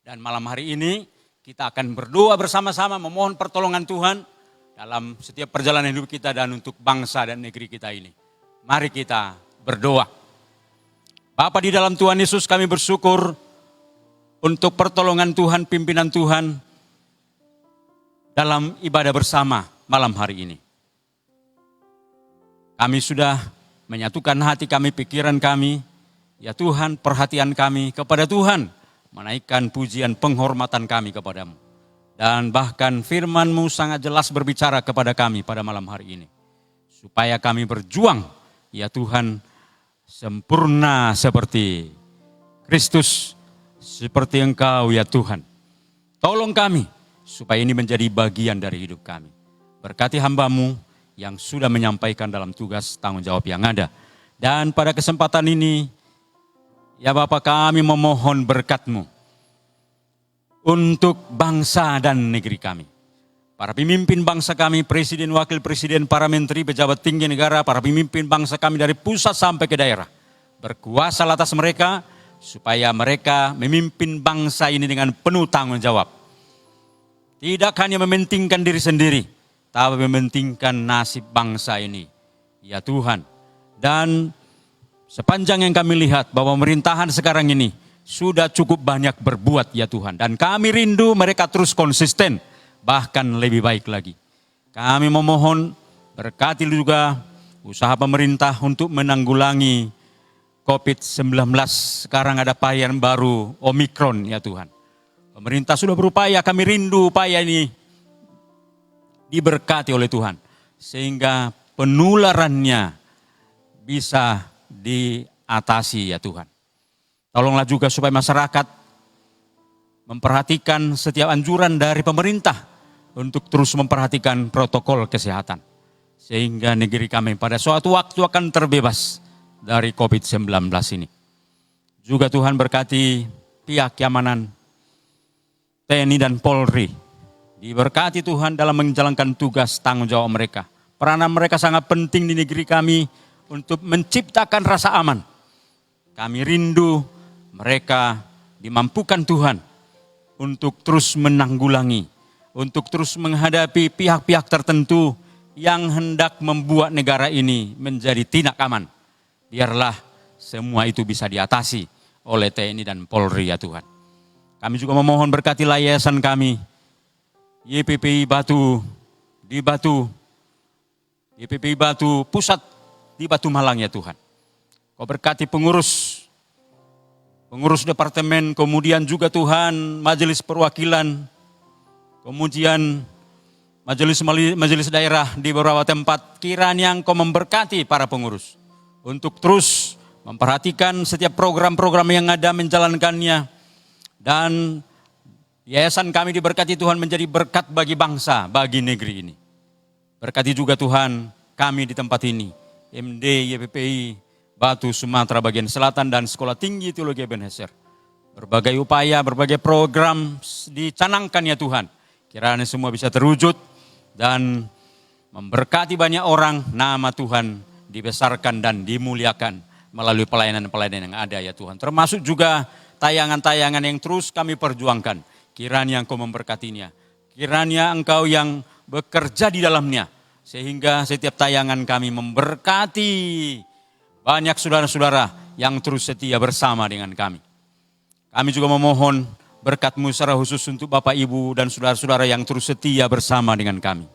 Dan malam hari ini kita akan berdoa bersama-sama memohon pertolongan Tuhan dalam setiap perjalanan hidup kita dan untuk bangsa dan negeri kita ini. Mari kita berdoa. Bapa di dalam Tuhan Yesus, kami bersyukur untuk pertolongan Tuhan, pimpinan Tuhan dalam ibadah bersama malam hari ini. Kami sudah menyatukan hati kami, pikiran kami. Ya Tuhan, perhatian kami kepada Tuhan. Menaikkan pujian penghormatan kami kepadamu. Dan bahkan firman-Mu sangat jelas berbicara kepada kami pada malam hari ini. Supaya kami berjuang, ya Tuhan, sempurna seperti Kristus, seperti Engkau ya Tuhan. Tolong kami, supaya ini menjadi bagian dari hidup kami. Berkati hamba-Mu yang sudah menyampaikan dalam tugas tanggung jawab yang ada. Dan pada kesempatan ini, ya Bapa, kami memohon berkat-Mu untuk bangsa dan negeri kami. Para pemimpin bangsa kami, presiden, wakil presiden, para menteri, pejabat tinggi negara, para pemimpin bangsa kami dari pusat sampai ke daerah. Berkuasa atas mereka, supaya mereka memimpin bangsa ini dengan penuh tanggung jawab. Tidak hanya mementingkan diri sendiri, tapi mementingkan nasib bangsa ini. Ya Tuhan. Dan sepanjang yang kami lihat bahwa pemerintahan sekarang ini sudah cukup banyak berbuat ya Tuhan. Dan kami rindu mereka terus konsisten, bahkan lebih baik lagi. Kami memohon berkati juga usaha pemerintah untuk menanggulangi COVID-19. Sekarang ada varian baru Omikron ya Tuhan. Pemerintah sudah berupaya, kami rindu upaya ini diberkati oleh Tuhan. Sehingga penularannya bisa diatasi ya Tuhan. Tolonglah juga supaya masyarakat memperhatikan setiap anjuran dari pemerintah untuk terus memperhatikan protokol kesehatan. Sehingga negeri kami pada suatu waktu akan terbebas dari COVID-19 ini. Juga Tuhan berkati pihak keamanan TNI dan Polri. Diberkati Tuhan dalam menjalankan tugas tanggung jawab mereka. Peranan mereka sangat penting di negeri kami untuk menciptakan rasa aman. Kami rindu mereka dimampukan Tuhan untuk terus menanggulangi, untuk terus menghadapi pihak-pihak tertentu yang hendak membuat negara ini menjadi tidak aman. Biarlah semua itu bisa diatasi oleh TNI dan Polri ya Tuhan. Kami juga memohon berkati yayasan kami, YPPI Batu di Batu, YPPI Batu Pusat di Batu Malang ya Tuhan. Kau berkati pengurus departemen, kemudian juga Tuhan majelis perwakilan, kemudian majelis daerah di beberapa tempat. Kiranya Engkau memberkati para pengurus untuk terus memperhatikan setiap program-program yang ada, menjalankannya Dan yayasan kami diberkati Tuhan menjadi berkat bagi bangsa, bagi negeri ini. Berkati juga Tuhan kami di tempat ini, MD YPPI Batu Sumatera bagian selatan dan Sekolah Tinggi Teologi Ebenezer. Berbagai upaya, berbagai program dicanangkan ya Tuhan. Kiranya semua bisa terwujud dan memberkati banyak orang, nama Tuhan dibesarkan dan dimuliakan melalui pelayanan-pelayanan yang ada ya Tuhan. Termasuk juga tayangan-tayangan yang terus kami perjuangkan. Kiranya Engkau memberkatinya. Kiranya Engkau yang bekerja di dalamnya. Sehingga setiap tayangan kami memberkati banyak saudara-saudara yang terus setia bersama dengan kami. Kami juga memohon berkat-Mu secara khusus untuk Bapak Ibu dan saudara-saudara yang terus setia bersama dengan kami.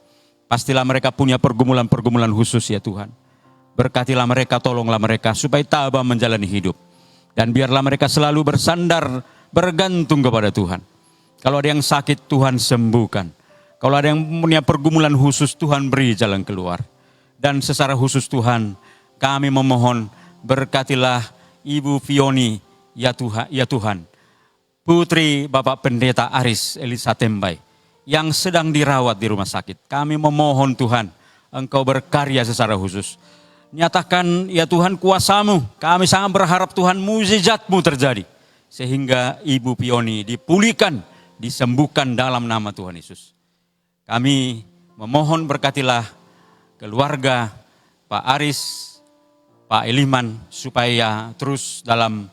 Pastilah mereka punya pergumulan-pergumulan khusus ya Tuhan. Berkatilah mereka, tolonglah mereka supaya tabah menjalani hidup. Dan biarlah mereka selalu bersandar, bergantung kepada Tuhan. Kalau ada yang sakit, Tuhan sembuhkan. Kalau ada yang punya pergumulan khusus, Tuhan beri jalan keluar. Dan secara khusus Tuhan, kami memohon berkatilah Ibu Fioni, ya Tuhan. Putri Bapak Pendeta Aris Elisa Tembai yang sedang dirawat di rumah sakit. Kami memohon Tuhan, Engkau berkarya secara khusus. Nyatakan ya Tuhan kuasa-Mu. Kami sangat berharap Tuhan mukjizat-Mu terjadi. Sehingga Ibu Fioni dipulihkan, disembuhkan dalam nama Tuhan Yesus. Kami memohon berkatilah keluarga Pak Aris, Pak Eliman supaya terus dalam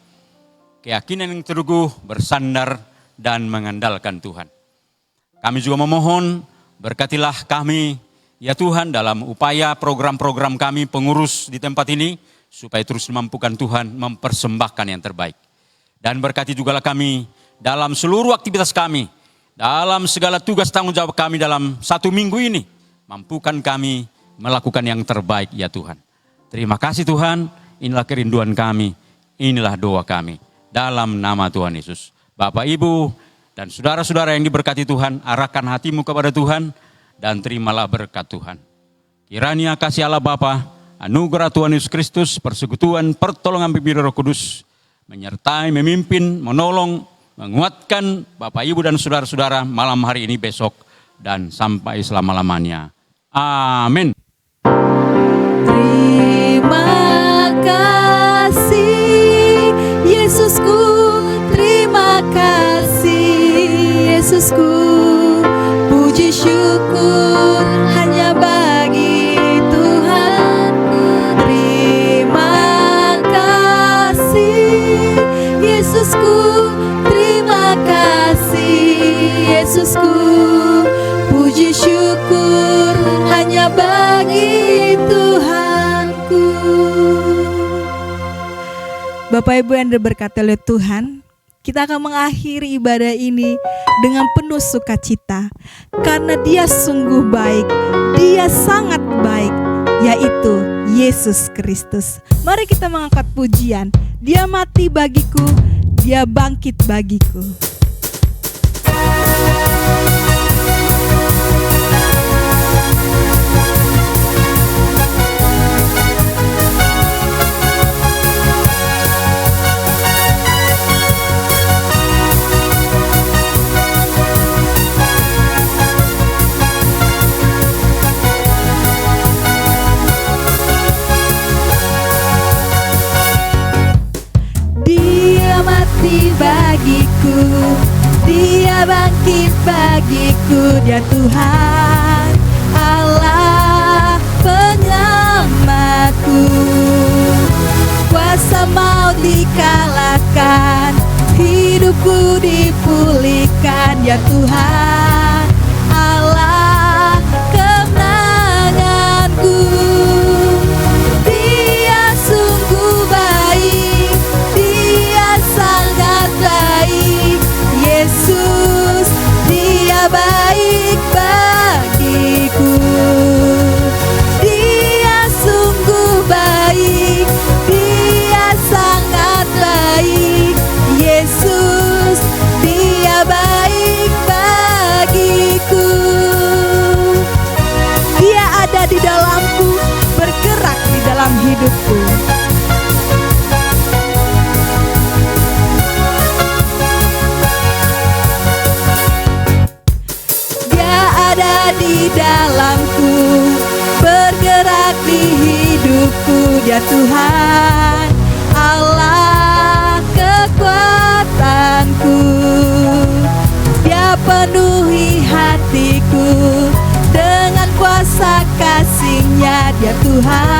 keyakinan yang teguh, bersandar dan mengandalkan Tuhan. Kami juga memohon berkatilah kami ya Tuhan dalam upaya program-program kami pengurus di tempat ini supaya terus dimampukan Tuhan mempersembahkan yang terbaik. Dan berkati jugalah kami dalam seluruh aktivitas kami, dalam segala tugas tanggung jawab kami dalam 1 minggu ini. Mampukan kami melakukan yang terbaik ya Tuhan. Terima kasih Tuhan, inilah kerinduan kami, inilah doa kami. Dalam nama Tuhan Yesus. Bapak, Ibu, dan saudara-saudara yang diberkati Tuhan, arahkan hatimu kepada Tuhan, dan terimalah berkat Tuhan. Kiranya kasih Allah Bapa, anugerah Tuhan Yesus Kristus, persekutuan, pertolongan pimpin Roh Kudus, menyertai, memimpin, menolong, menguatkan Bapak, Ibu, dan saudara-saudara malam hari ini, besok, dan sampai selama-lamanya. Amin. Terima kasih Yesusku, terima kasih Yesusku, puji syukur hanya bagi Tuhan. Terima kasih Yesusku, terima kasih Yesusku, puji syukur hanya bagi Tuhanku. Bapak Ibu yang diberkati oleh Tuhan, kita akan mengakhiri ibadah ini dengan penuh sukacita. Karena Dia sungguh baik, Dia sangat baik, yaitu Yesus Kristus. Mari kita mengangkat pujian. Dia mati bagiku, Dia bangkit bagiku. Dia mati bagiku, Dia bangkit bagiku. Dia Tuhan Allah penyelamatku. Kuasa maut dikalahkan, hidupku dipulihkan. Ya Tuhan Allah kemenanganku. Dia sungguh baik, Dia sangat baik. Yesus, Dia baik bagiku. Dia sungguh baik, Dia sangat baik. Yesus, Dia baik bagiku. Dia ada di dalamku, bergerak di dalam hidupku. di dalamku, bergerak di hidupku. Dia Tuhan, Allah kekuatanku. Dia penuhi hatiku dengan kuasa kasih-Nya. Dia Tuhan,